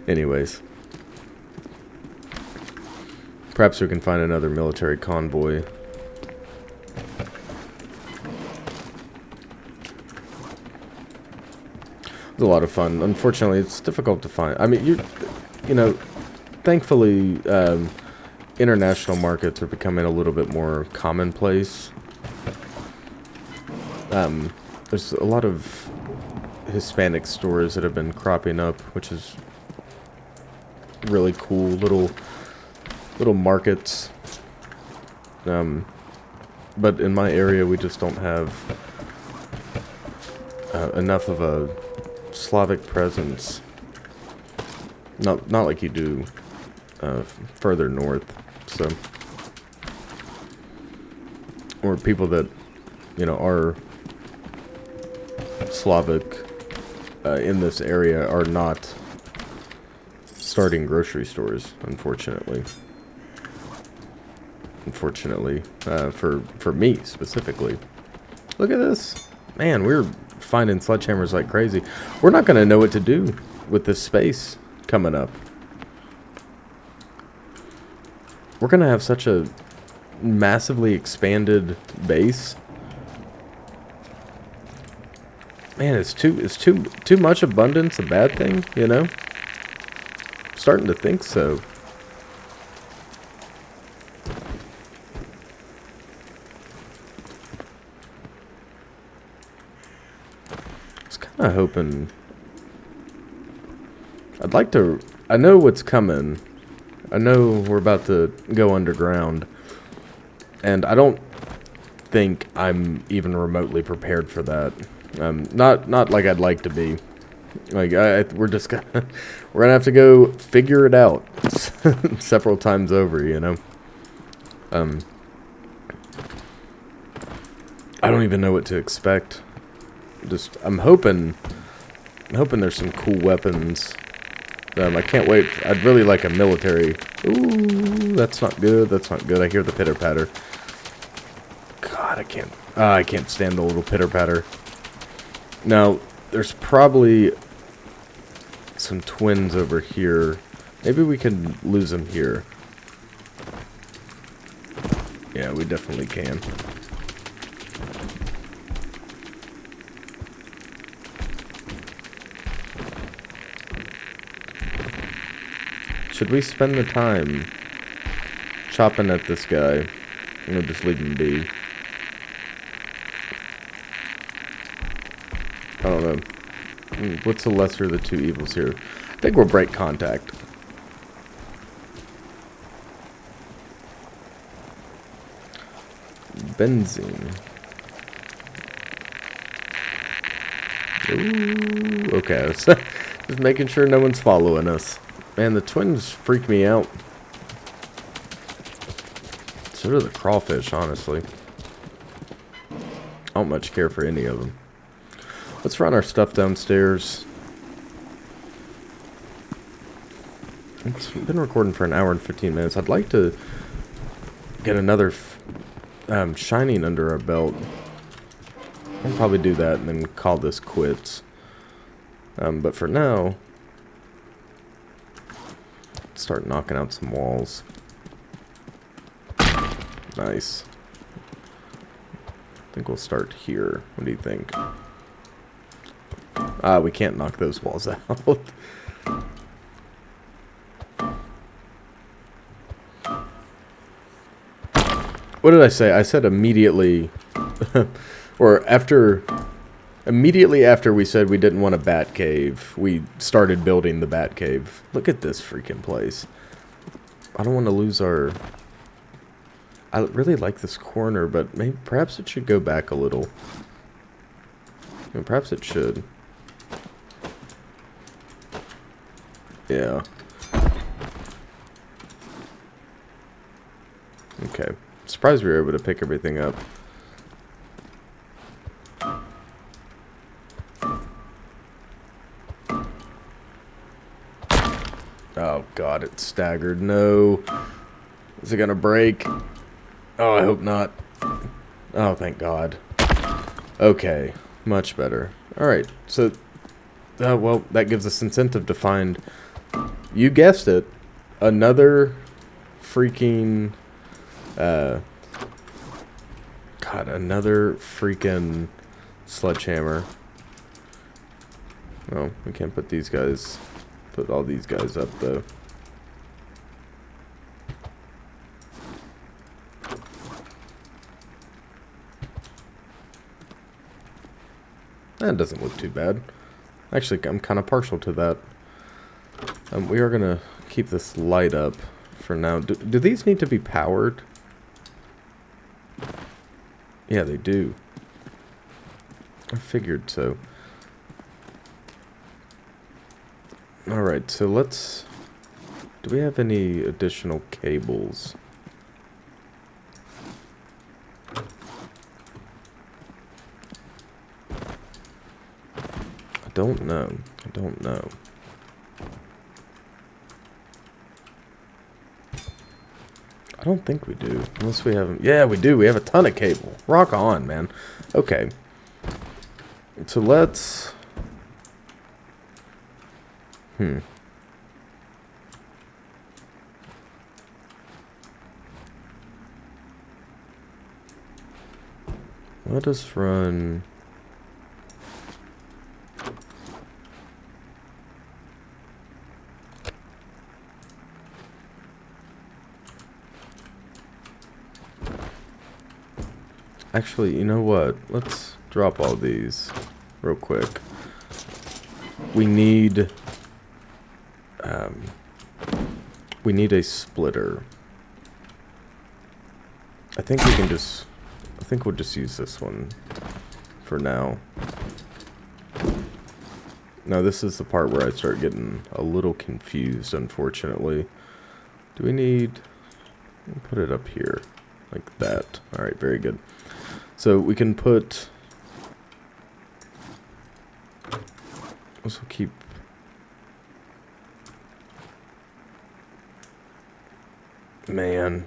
Anyways, perhaps we can find another military convoy. It's a lot of fun. Unfortunately, it's difficult to find. I mean, you know, thankfully, international markets are becoming a little bit more commonplace. There's a lot of Hispanic stores that have been cropping up, which is really cool. Little markets. But in my area, we just don't have enough of a Slavic presence. Not like you do further north. So, or people that, you know, are Slavic in this area are not starting grocery stores, unfortunately. For me specifically. Look at this. Man, we're finding sledgehammers like crazy. We're not going to know what to do with this space coming up. We're going to have such a massively expanded base. Man, is too much abundance a bad thing, you know? I'm starting to think so. I was hoping. I'd like to. I know what's coming. I know we're about to go underground, and I don't think I'm even remotely prepared for that. Not like I'd like to be. Like we're just gonna have to go figure it out several times over. You know. I don't even know what to expect. I'm hoping there's some cool weapons. I can't wait. I'd really like a military. Ooh, that's not good. That's not good. I hear the pitter patter. God, I can't stand the little pitter patter. Now, there's probably some twins over here. Maybe we can lose them here. Yeah, we definitely can. Should we spend the time chopping at this guy? I'm gonna just leave him be. I don't know. What's the lesser of the two evils here? I think we'll break contact. Benzene. Ooh, okay. Just making sure no one's following us. Man, the twins freak me out. So do the crawfish, honestly. I don't much care for any of them. Let's run our stuff downstairs. It's been recording for an hour and 15 minutes. I'd like to get another shining under our belt. I'll probably do that and then call this quits. But for now, start knocking out some walls. Nice. I think we'll start here. What do you think? We can't knock those walls out. What did I say? I said immediately, or after, immediately after we said we didn't want a bat cave, we started building the bat cave. Look at this freaking place. I don't want to lose our... I really like this corner, but maybe perhaps it should go back a little. Perhaps it should. Yeah. Okay. Surprised we were able to pick everything up. Oh god, it's staggered. No. Is it gonna break? Oh, I hope not. Oh, thank god. Okay. Much better. Alright, so... well, that gives us incentive to find... You guessed it. Another freaking... God, another freaking sledgehammer. Oh, we can't put these guys, put all these guys up though. That doesn't look too bad. Actually, I'm kind of partial to that. We are going to keep this light up for now. Do these need to be powered? Yeah, they do. I figured so. Alright, so let's... Do we have any additional cables? I don't know. I don't know. I don't think we do. Unless we have... Yeah, we do. We have a ton of cable. Rock on, man. Okay. So let's... Let us run... Actually, you know what? Let's drop all these real quick. We need a splitter. I think we can just... I think we'll just use this one for now. Now this is the part where I start getting a little confused, unfortunately. Do we need... Put it up here. Like that. Alright, very good. So we can put... Also keep... Man.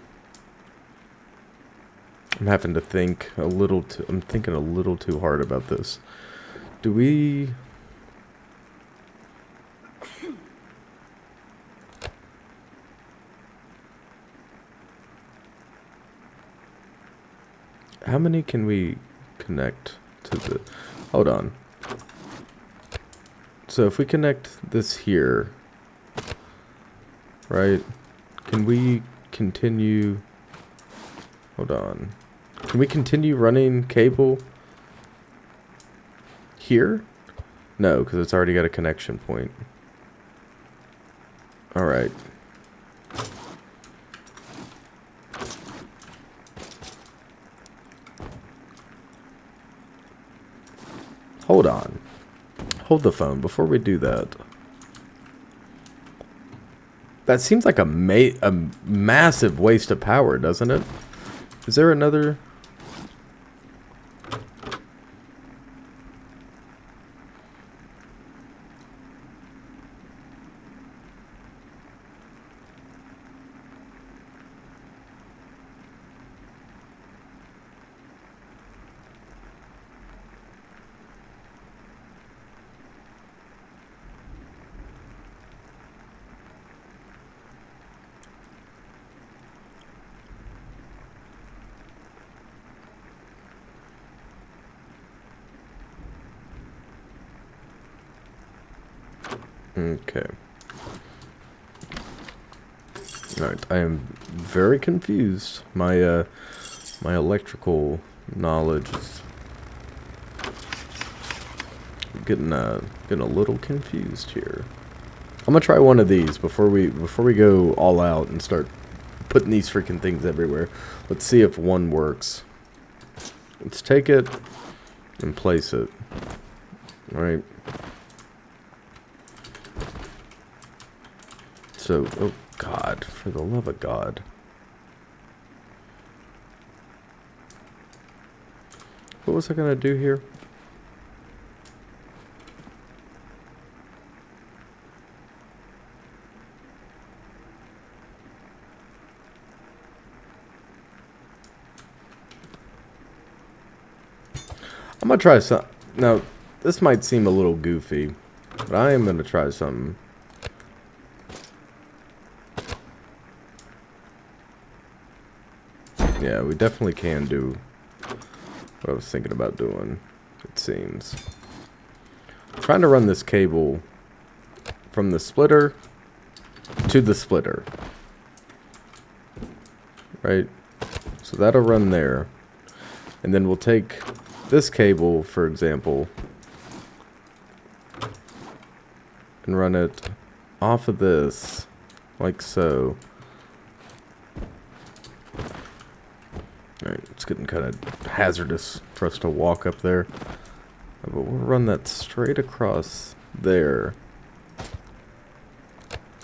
I'm having to think a little too... I'm thinking a little too hard about this. Do we... How many can we connect to the... Hold on. So if we connect this here, right? Can we continue... Hold on. Can we continue running cable here? No, because it's already got a connection point. Alright. Hold on. Hold the phone before we do that. That seems like a massive waste of power, doesn't it? Is there another... Okay. Alright, I am very confused. My my electrical knowledge is getting a little confused here. I'm gonna try one of these before we go all out and start putting these freaking things everywhere. Let's see if one works. Let's take it and place it. Alright. So, oh God, for the love of God. What was I gonna do here? I'm gonna try some. Now, this might seem a little goofy, but I am gonna try something. Yeah, we definitely can do what I was thinking about doing, it seems. trying to run this cable from the splitter to the splitter. Right? So that'll run there. And then we'll take this cable, for example, and run it off of this, like so. Alright, it's getting kind of hazardous for us to walk up there. But we'll run that straight across there.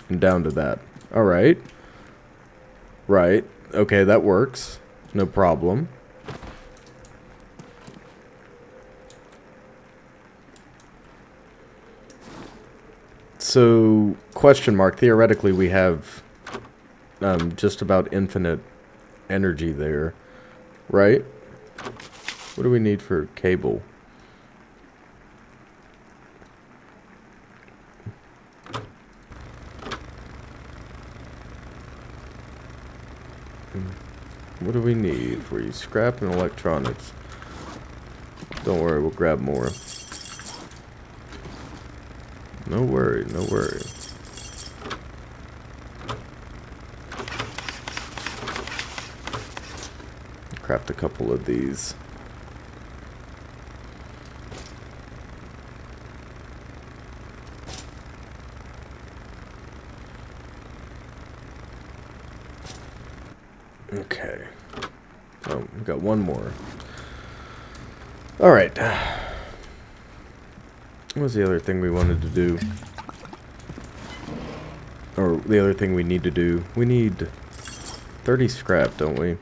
And down to that. Alright. Right. Okay, that works. No problem. So, question mark, theoretically we have just about infinite energy there, right? What do we need for cable? What do we need for you? Scrap and electronics. Don't worry, we'll grab more. No worry, no worry. Craft a couple of these. Okay. Oh, we got one more. Alright. What was the other thing we wanted to do? Or the other thing we need to do? We need 30 scrap, don't we?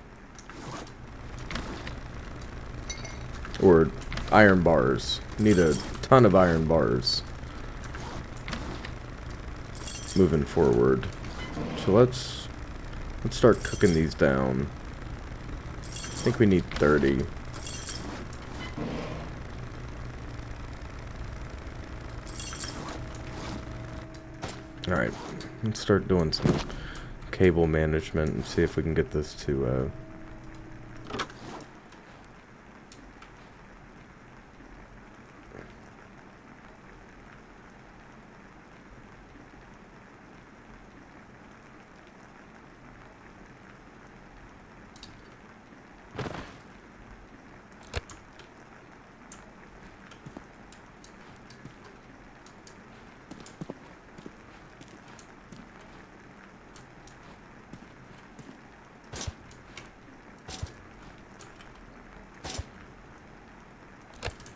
Or iron bars. Need a ton of iron bars. Moving forward. So let's start cooking these down. I think we need 30. Alright, let's start doing some cable management and see if we can get this to,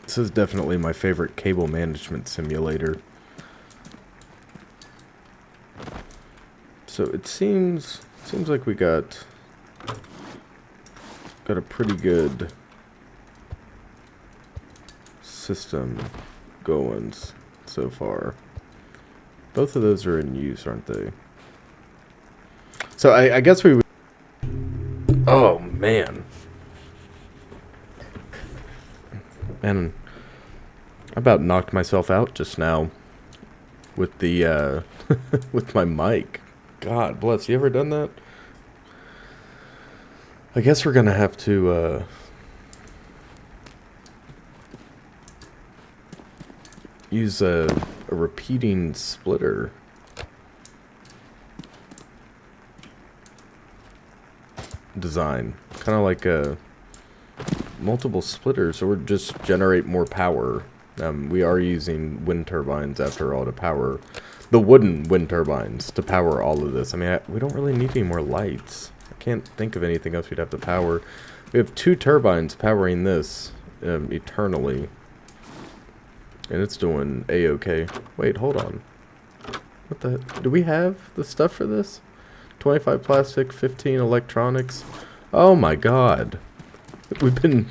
This is definitely my favorite cable management simulator. So it seems like we got a pretty good system going so far. Both of those are in use, aren't they? So I guess we would... Oh, man. Man, I about knocked myself out just now with the, with my mic. God bless. You ever done that? I guess we're gonna have to, use a repeating splitter. Design. Kind of like a multiple splitters, or just generate more power. We are using wind turbines after all to power the wooden wind turbines to power all of this. I mean, we don't really need any more lights. I can't think of anything else we'd have to power. We have 2 turbines powering this eternally. And it's doing a-okay. Wait, hold on. What the... Do we have the stuff for this? 25 plastic, 15 electronics. Oh my god. We've been...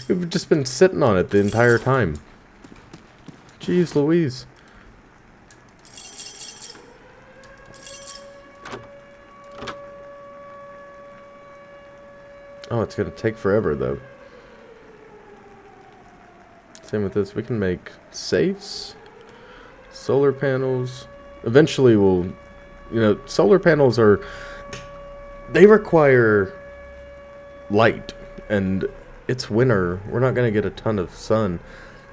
We've just been sitting on it the entire time. Jeez Louise. Oh, it's gonna take forever though. Same with this. We can make safes, solar panels. Eventually we'll... You know, solar panels are... They require light. And it's winter. We're not going to get a ton of sun.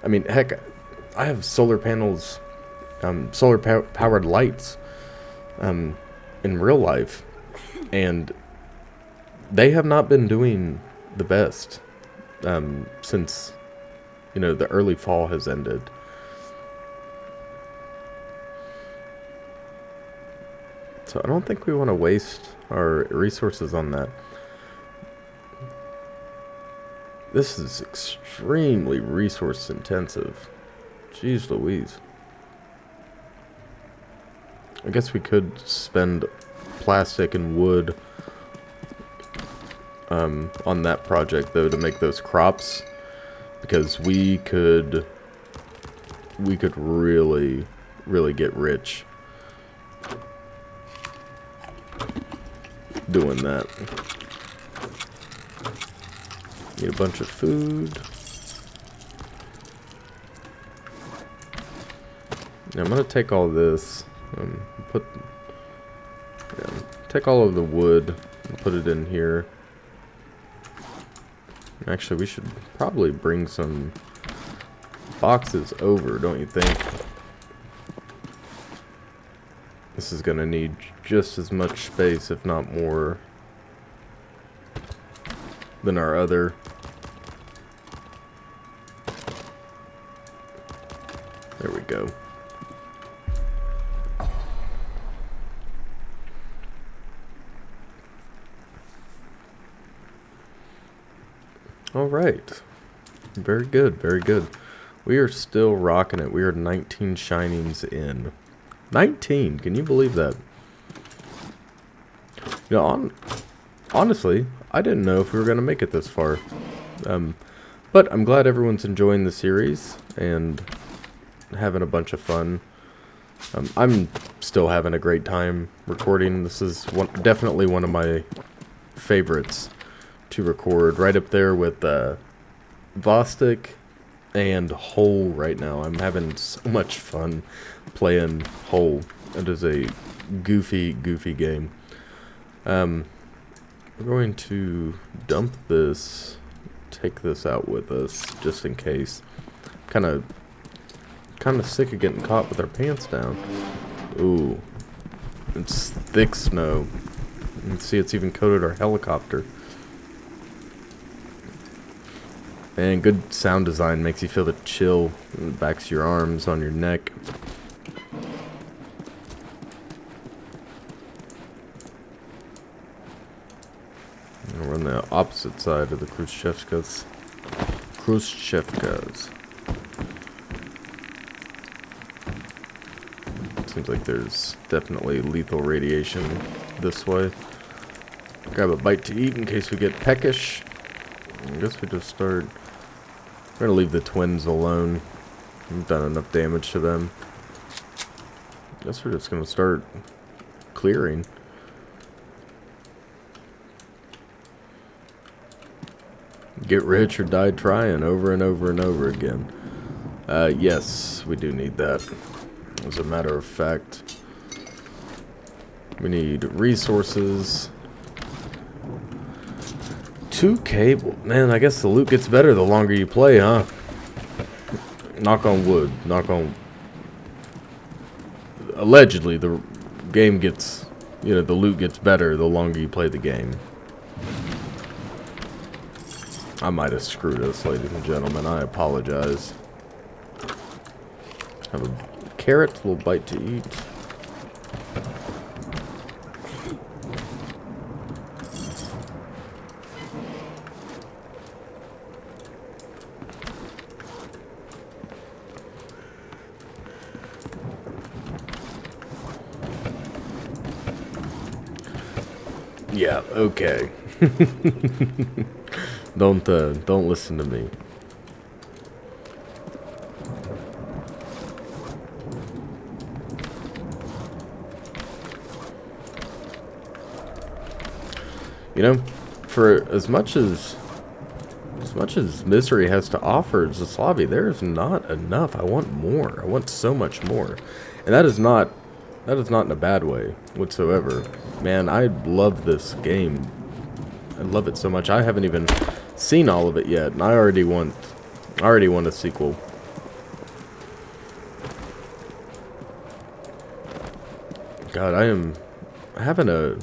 I mean, heck, I have solar panels, solar powered lights, in real life, and they have not been doing the best, since, you know, the early fall has ended. So I don't think we want to waste our resources on that. This is extremely resource intensive. Jeez Louise. I guess we could spend plastic and wood on that project though to make those crops, because we could really get rich doing that. Need a bunch of food. Now I'm gonna take all this, take all of the wood and put it in here. Actually, we should probably bring some boxes over, don't you think? This is gonna need just as much space, if not more, than our other. There we go. All right. Very good, very good. We are still rocking it. We are 19 shinings in. 19, can you believe that? You know, honestly, I didn't know if we were going to make it this far. But I'm glad everyone's enjoying the series and having a bunch of fun. I'm still having a great time recording. This is definitely one of my favorites to record, right up there with Vostok and Hole right now. I'm having so much fun playing Hole. It is a goofy game. We're going to dump this, take this out with us just in case. Kind of sick of getting caught with our pants down. Ooh, it's thick snow. You can see it's even coated our helicopter. And good sound design makes you feel the chill in the backs of your arms, on your neck. We're on the opposite side of the Khrushchevkas. Seems like there's definitely lethal radiation this way. Grab a bite to eat in case we get peckish. I guess we just start. We're gonna leave the twins alone. We've done enough damage to them. I guess we're just gonna start clearing. Get rich or die trying, over and over and over again. Yes, we do need that. As a matter of fact, we need resources. 2 cable. Man, I guess the loot gets better the longer you play, huh? Knock on wood. Knock on. Allegedly, the game gets, you know, the loot gets better the longer you play the game. I might have screwed us, ladies and gentlemen. I apologize. Have a carrot, little bite to eat. Yeah, okay. Don't listen to me. You know, for as much as misery has to offer Zaslavia, there is not enough. I want more. I want so much more. And that is not in a bad way whatsoever. Man, I love this game. I love it so much. I haven't even seen all of it yet, and I already want a sequel. God, I am having a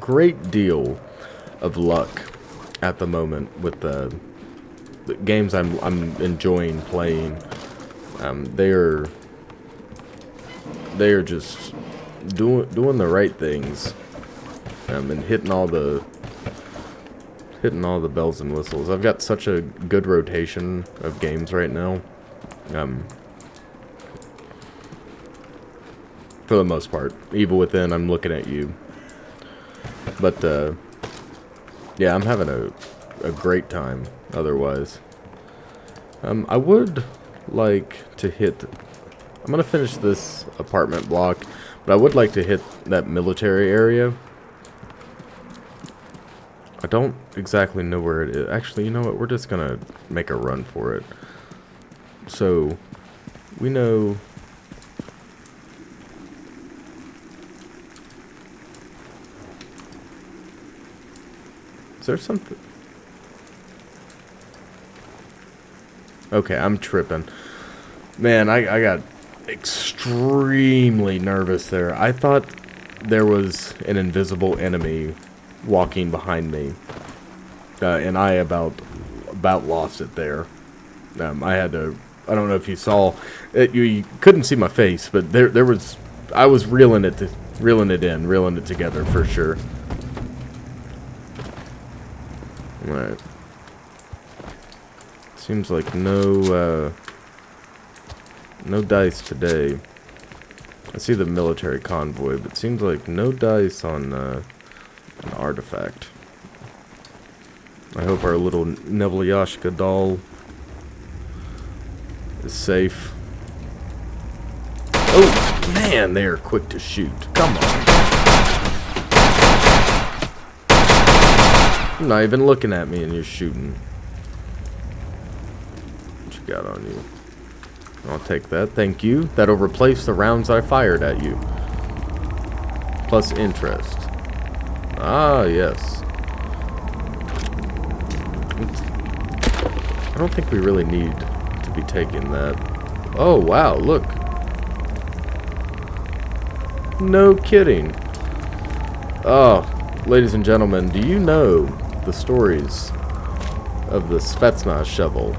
great deal of luck at the moment with the games I'm enjoying playing. They are just doing the right things, and hitting all the bells and whistles. I've got such a good rotation of games right now. For the most part. Evil Within, I'm looking at you. But, yeah, I'm having a great time, otherwise. I would like to hit... I'm going to finish this apartment block, but I would like to hit that military area. I don't exactly know where it is. Actually, you know what? We're just going to make a run for it. So, we know... Is there something? Okay, I'm tripping. Man, I got extremely nervous there. I thought there was an invisible enemy walking behind me. And I about lost it there. I had to... I don't know if you saw... You couldn't see my face, but there was... I was reeling it together for sure. Alright. Seems like no dice today. I see the military convoy, but seems like no dice on an artifact. I hope our little Nevelyashka doll is safe. Oh, man, they are quick to shoot. Come on. You're not even looking at me and you're shooting. What you got on you? I'll take that, thank you. That'll replace the rounds I fired at you. Plus interest. Ah, yes. I don't think we really need to be taking that. Oh, wow, look. No kidding. Oh, ladies and gentlemen, do you know the stories of the spetsnaz shovel?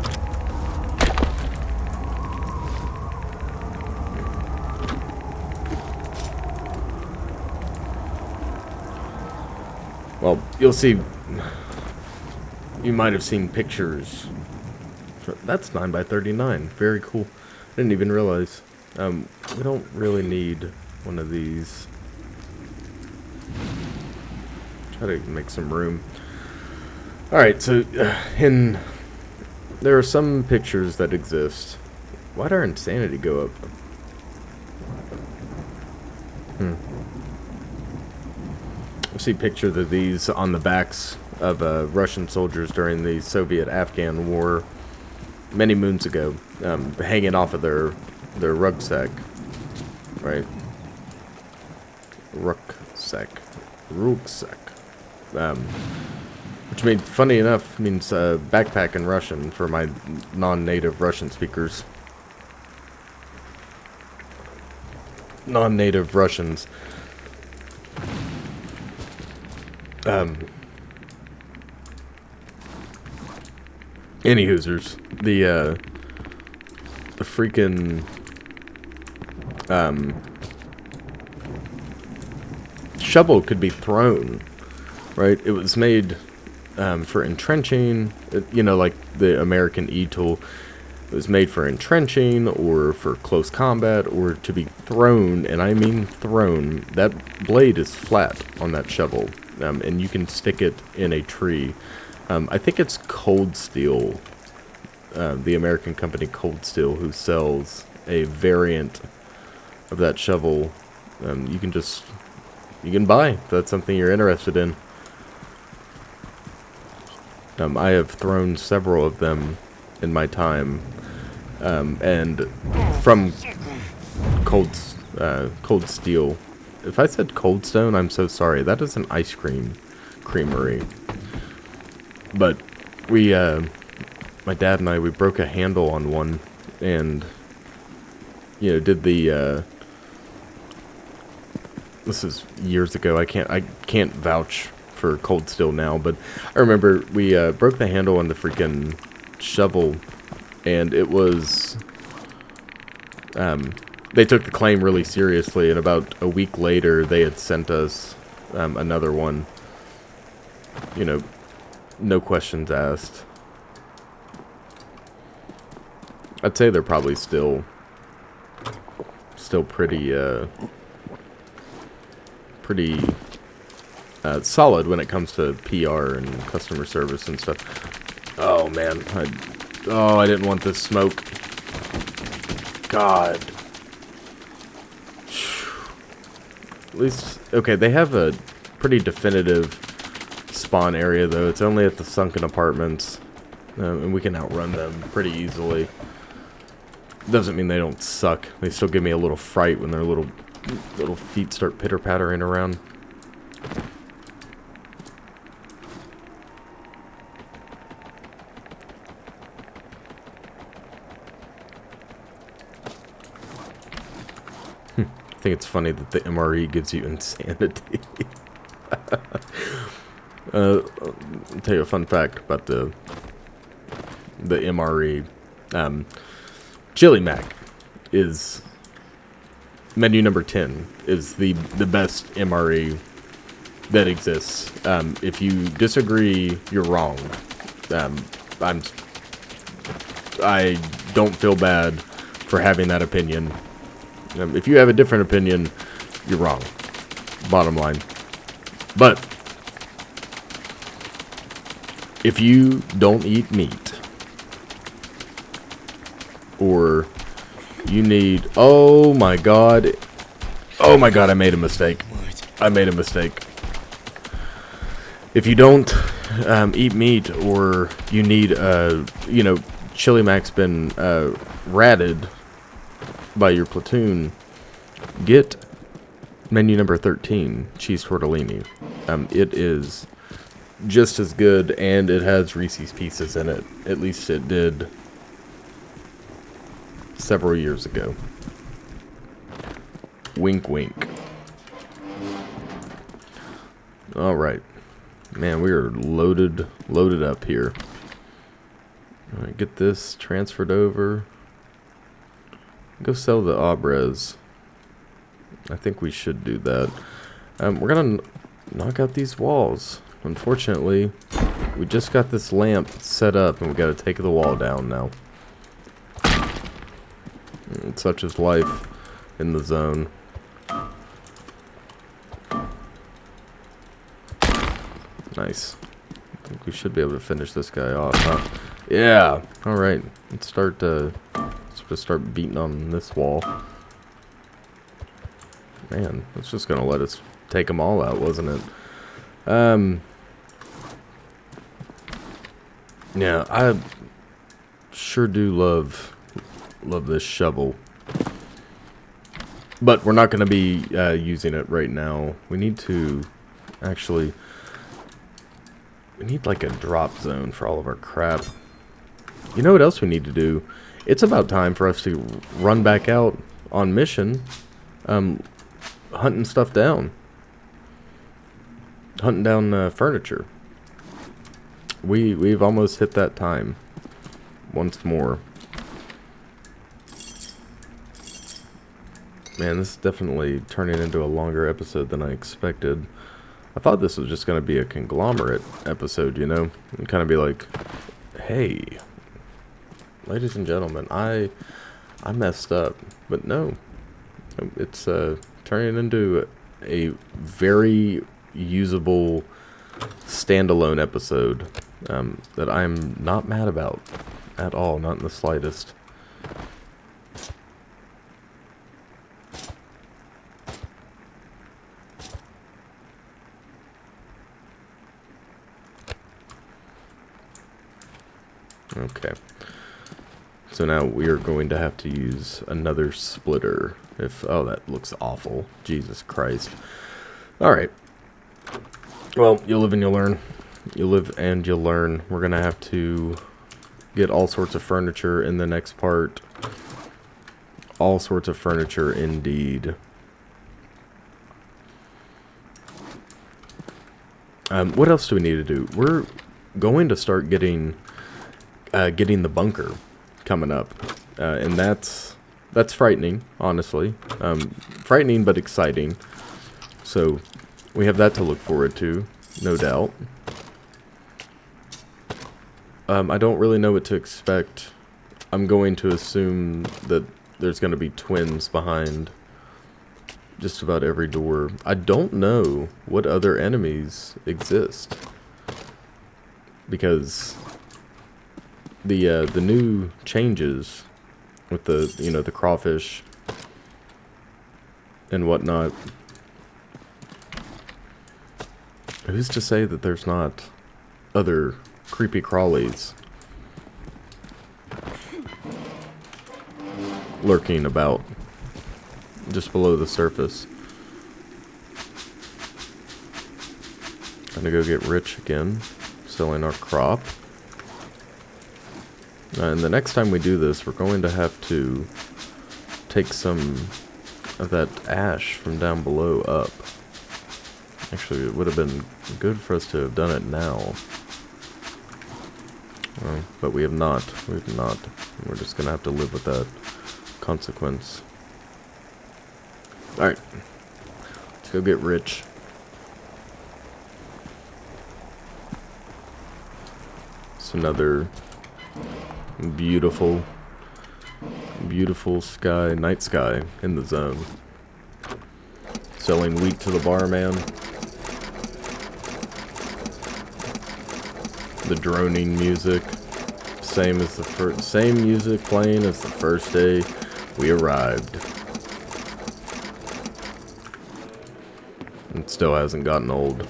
Well, you'll see. You might have seen pictures. That's 9x39. Very cool. I didn't even realize. We don't really need one of these. Try to make some room. Alright, so there are some pictures that exist. Why'd our insanity go up? I see pictures of these on the backs of Russian soldiers during the Soviet-Afghan war many moons ago, hanging off of their rucksack, right? Rucksack. Which means, funny enough, means backpack in Russian for my non-native Russian speakers. Non-native Russians. Any hoosers. The freaking shovel could be thrown, right? It was made for entrenching, you know, like the American E-tool. It was made for entrenching or for close combat or to be thrown, and I mean thrown. That blade is flat on that shovel, and you can stick it in a tree. I think it's Cold Steel, the American company Cold Steel, who sells a variant of that shovel. You can buy if that's something you're interested in. I have thrown several of them in my time, and from Cold Steel. If I said Cold Stone, I'm so sorry. That is an ice cream creamery. But we, my dad and I, we broke a handle on one, and, you know, did the this is years ago. I can't vouch for Cold Steel now, but I remember we broke the handle on the freaking shovel, and it was they took the claim really seriously, and about a week later they had sent us another one. You know, no questions asked. I'd say they're probably still pretty solid when it comes to PR and customer service and stuff. Oh man, I didn't want this smoke. God. At least, okay, they have a pretty definitive spawn area though. It's only at the sunken apartments, and we can outrun them pretty easily. Doesn't mean they don't suck. They still give me a little fright when their little feet start pitter-pattering around. I think it's funny that the MRE gives you insanity. I'll tell you a fun fact about the MRE. Chili Mac is menu number 10 is the best MRE that exists. If you disagree, you're wrong. I don't feel bad for having that opinion. If you have a different opinion, you're wrong. Bottom line. But if you don't eat meat, or you need... Oh my god, I made a mistake. If you don't eat meat, or you need, you know, Chili Mac's been ratted by your platoon, get menu number 13, cheese tortellini. It is just as good, and it has Reese's Pieces in it. At least it did several years ago. Wink, wink. All right, man, we are loaded up here. All right, get this transferred over. Go sell the Abres. I think we should do that. We're gonna knock out these walls. Unfortunately, we just got this lamp set up, and we gotta take the wall down now. Such is life in the zone. Nice. I think we should be able to finish this guy off, huh? Yeah. All right. Let's start beating on this wall. Man, it's just gonna let us take them all out, wasn't it? Yeah, I sure do love this shovel, but we're not gonna be using it right now. We need to actually. We need like a drop zone for all of our crap. You know what else we need to do? It's about time for us to run back out on mission, hunting stuff down. Hunting down furniture. We've almost hit that time once more. Man, this is definitely turning into a longer episode than I expected. I thought this was just going to be a conglomerate episode, you know? And kind of be like, hey, ladies and gentlemen, I messed up. But no, it's turning into a very usable standalone episode that I'm not mad about at all, not in the slightest. Okay, so now we are going to have to use another splitter. Oh, that looks awful. Jesus Christ. Alright. Well, you live and you learn. You live and you learn. We're going to have to get all sorts of furniture in the next part. All sorts of furniture indeed. What else do we need to do? We're going to start getting the bunker coming up, and that's frightening, honestly. Frightening but exciting. So we have that to look forward to, no doubt. I don't really know what to expect. I'm going to assume that there's going to be twins behind just about every door. I don't know what other enemies exist, because the new changes with the the crawfish and whatnot. Who's to say that there's not other creepy crawlies lurking about just below the surface? Gonna go get rich again, selling our crop. And the next time we do this, we're going to have to take some of that ash from down below up. Actually, it would have been good for us to have done it now. But we have not. We have not. We're just going to have to live with that consequence. Alright. Let's go get rich. It's another beautiful, beautiful sky, night sky in the zone. Selling wheat to the barman. The droning music, same as the same music playing as the first day we arrived. It still hasn't gotten old.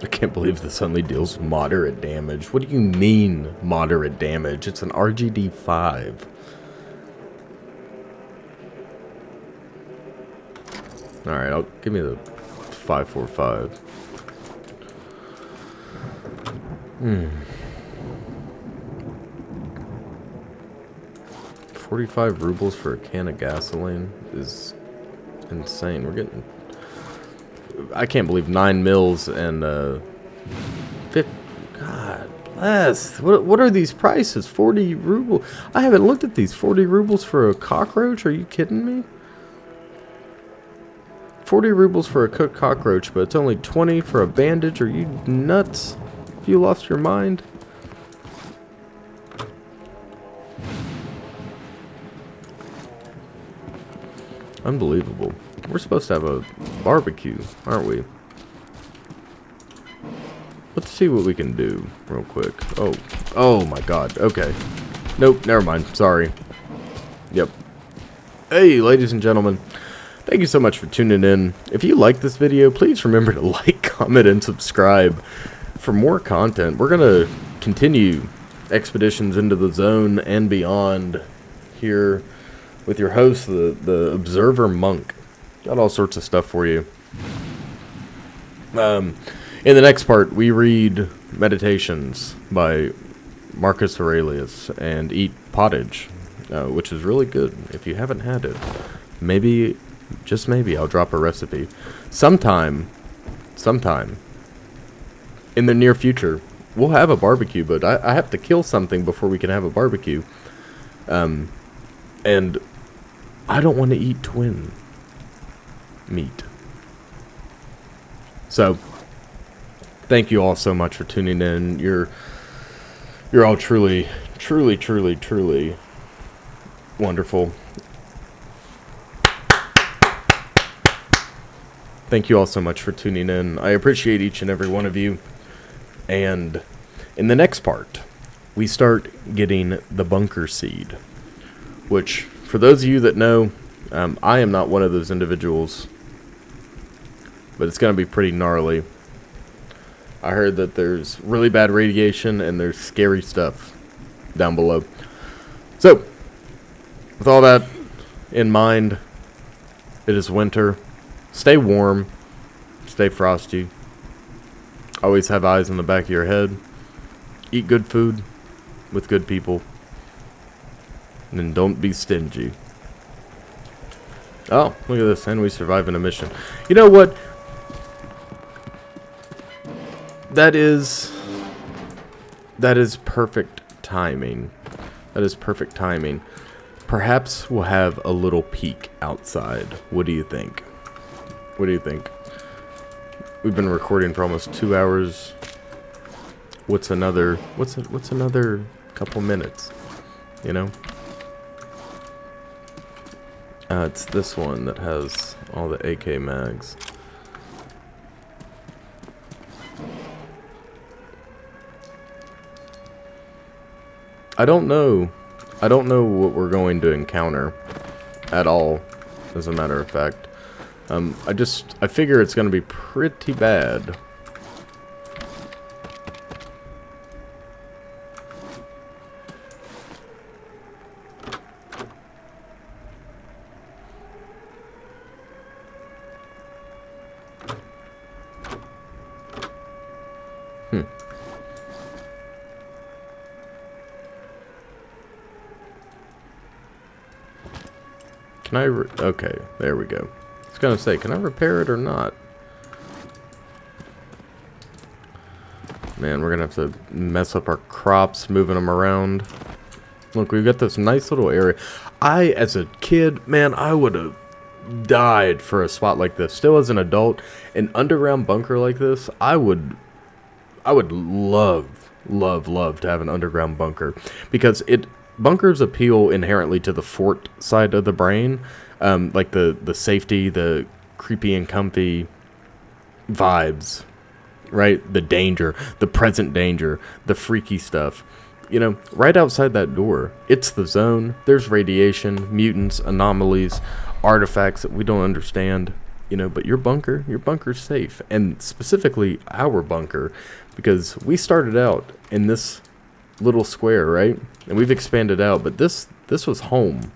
I can't believe this only deals moderate damage. What do you mean moderate damage? It's an RGD 5. Alright, give me the 545. 45 rubles for a can of gasoline is insane. We're getting... I can't believe 9 mils and, God bless. What are these prices? 40 rubles? I haven't looked at these. 40 rubles for a cockroach? Are you kidding me? 40 rubles for a cooked cockroach, but it's only 20 for a bandage. Are you nuts? Have you lost your mind? Unbelievable. We're supposed to have a barbecue, aren't we? Let's see what we can do real quick. Oh my god. Okay. Nope, never mind. Sorry. Yep. Hey, ladies and gentlemen. Thank you so much for tuning in. If you like this video, please remember to like, comment, and subscribe for more content. We're going to continue expeditions into the zone and beyond here with your host, the Observer Monk. Got all sorts of stuff for you. In the next part, we read Meditations by Marcus Aurelius and eat pottage, which is really good. If you haven't had it, maybe... just maybe I'll drop a recipe sometime in the near future. We'll have a barbecue, but I have to kill something before we can have a barbecue. And I don't want to eat twin meat. So thank you all so much for tuning in. You're all truly wonderful. Thank you all so much for tuning in. I appreciate each and every one of you. And in the next part, we start getting the bunker seed. Which, for those of you that know, I am not one of those individuals. But it's going to be pretty gnarly. I heard that there's really bad radiation and there's scary stuff down below. So, with all that in mind, it is winter. Stay warm. Stay frosty. Always have eyes in the back of your head. Eat good food. with good people. And don't be stingy. Oh, look at this. And we survive in a mission. You know what? That is perfect timing. That is perfect timing. Perhaps we'll have a little peek outside. What do you think? What do you think? We've been recording for almost 2 hours. What's another couple minutes? You know? It's this one that has all the AK mags. I don't know what we're going to encounter at all, as a matter of fact. I figure it's going to be pretty bad. Can I okay, there we go. I was gonna say, can I repair it or not? Man, we're gonna have to mess up our crops, moving them around. Look, we've got this nice little area. As a kid, man, I would have died for a spot like this. Still as an adult, an underground bunker like this, I would love to have an underground bunker. Because bunkers appeal inherently to the fort side of the brain, like the safety, the creepy and comfy vibes, right? The danger, the present danger, the freaky stuff. You know, right outside that door, it's the zone. There's radiation, mutants, anomalies, artifacts that we don't understand. You know, but your bunker's safe, and specifically our bunker, because we started out in this little square, right? And we've expanded out, but this was home.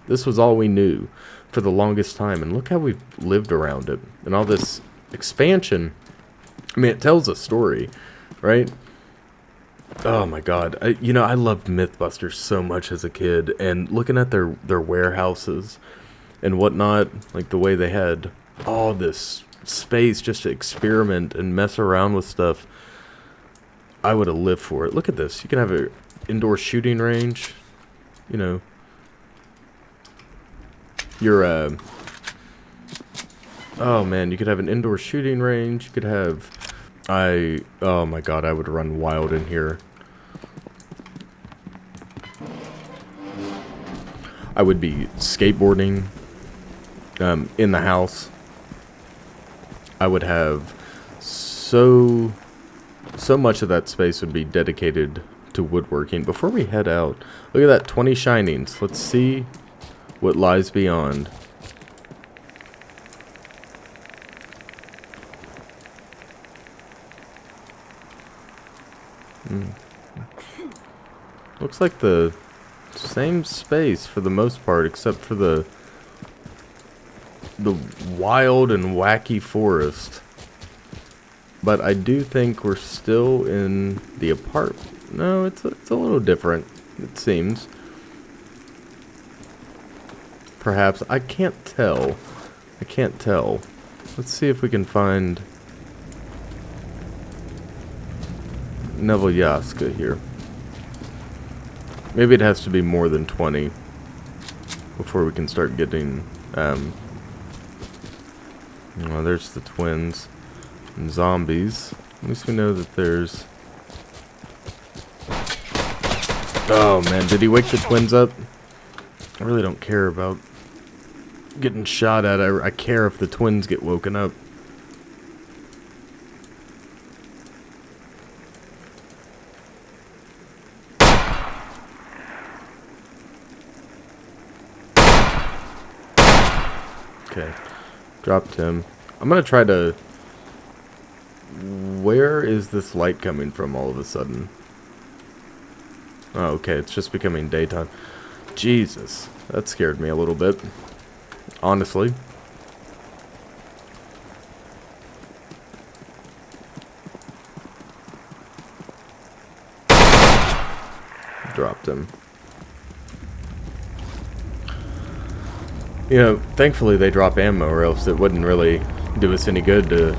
This was all we knew for the longest time, and look how we've lived around it. And all this expansion, I mean, it tells a story, right? Oh my god. I loved Mythbusters so much as a kid, and looking at their warehouses and whatnot, like the way they had all this space just to experiment and mess around with stuff. I would have lived for it. Look at this. You can have an indoor shooting range. You know. Oh man, you could have an indoor shooting range. You could have... Oh my god, I would run wild in here. I would be skateboarding in the house. I would have so much of that space would be dedicated to woodworking. Before we head out, look at that, 20 shinings. Let's see what lies beyond. Looks like the same space for the most part, except for the wild and wacky forest. But I do think we're still in the apartment. No, it's a little different, it seems. Perhaps. I can't tell. Let's see if we can find Nevelyaska here. Maybe it has to be more than 20 before we can start getting... Oh, there's the twins. And zombies. At least we know that there's... Oh man, did he wake the twins up? I really don't care about getting shot at. I care if the twins get woken up. Okay, dropped him. I'm gonna try to... Where is this light coming from all of a sudden? Oh, okay, it's just becoming daytime. Jesus, that scared me a little bit. Honestly. dropped him. You know, thankfully they drop ammo, or else it wouldn't really do us any good to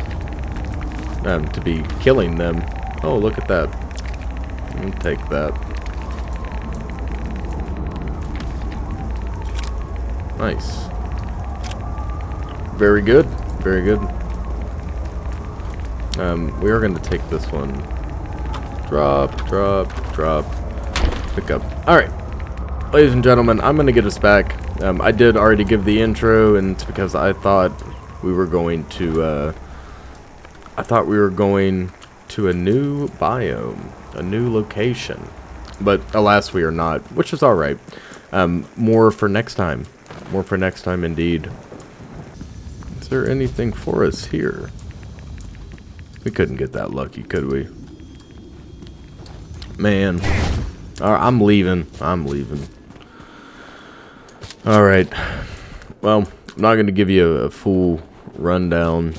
be killing them. Oh, look at that. I'll take that. Nice. Very good. Very good. We are going to take this one. Drop, drop, drop. Pick up. Alright. Ladies and gentlemen, I'm going to get us back. I did already give the intro, and it's because I thought we were going to, a new biome, a new location. But alas, we are not, which is alright. More for next time. More for next time, indeed. Is there anything for us here? We couldn't get that lucky, could we? Man. I'm leaving. I'm leaving. Alright. Well, I'm not going to give you a full rundown.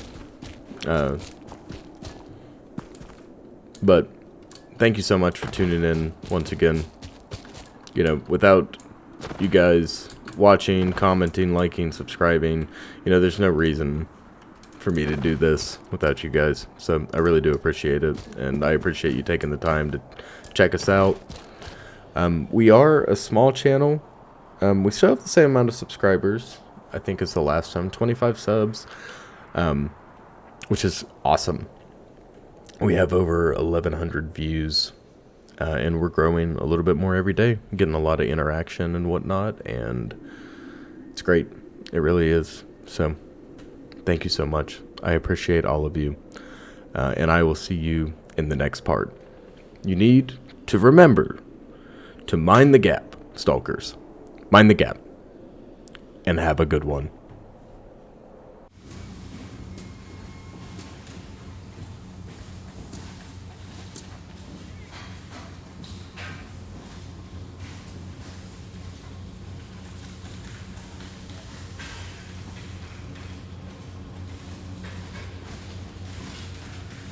But thank you so much for tuning in once again. You know, without you guys watching, commenting, liking, subscribing, you know, there's no reason for me to do this without you guys. So I really do appreciate it, and I appreciate you taking the time to check us out. We are a small channel. We still have the same amount of subscribers, I think, as the last time, 25 subs, which is awesome. We have over 1,100 views, and we're growing a little bit more every day, getting a lot of interaction and whatnot, and it's great. It really is. So thank you so much. I appreciate all of you, and I will see you in the next part. You need to remember to mind the gap, stalkers. Mind the gap, and have a good one.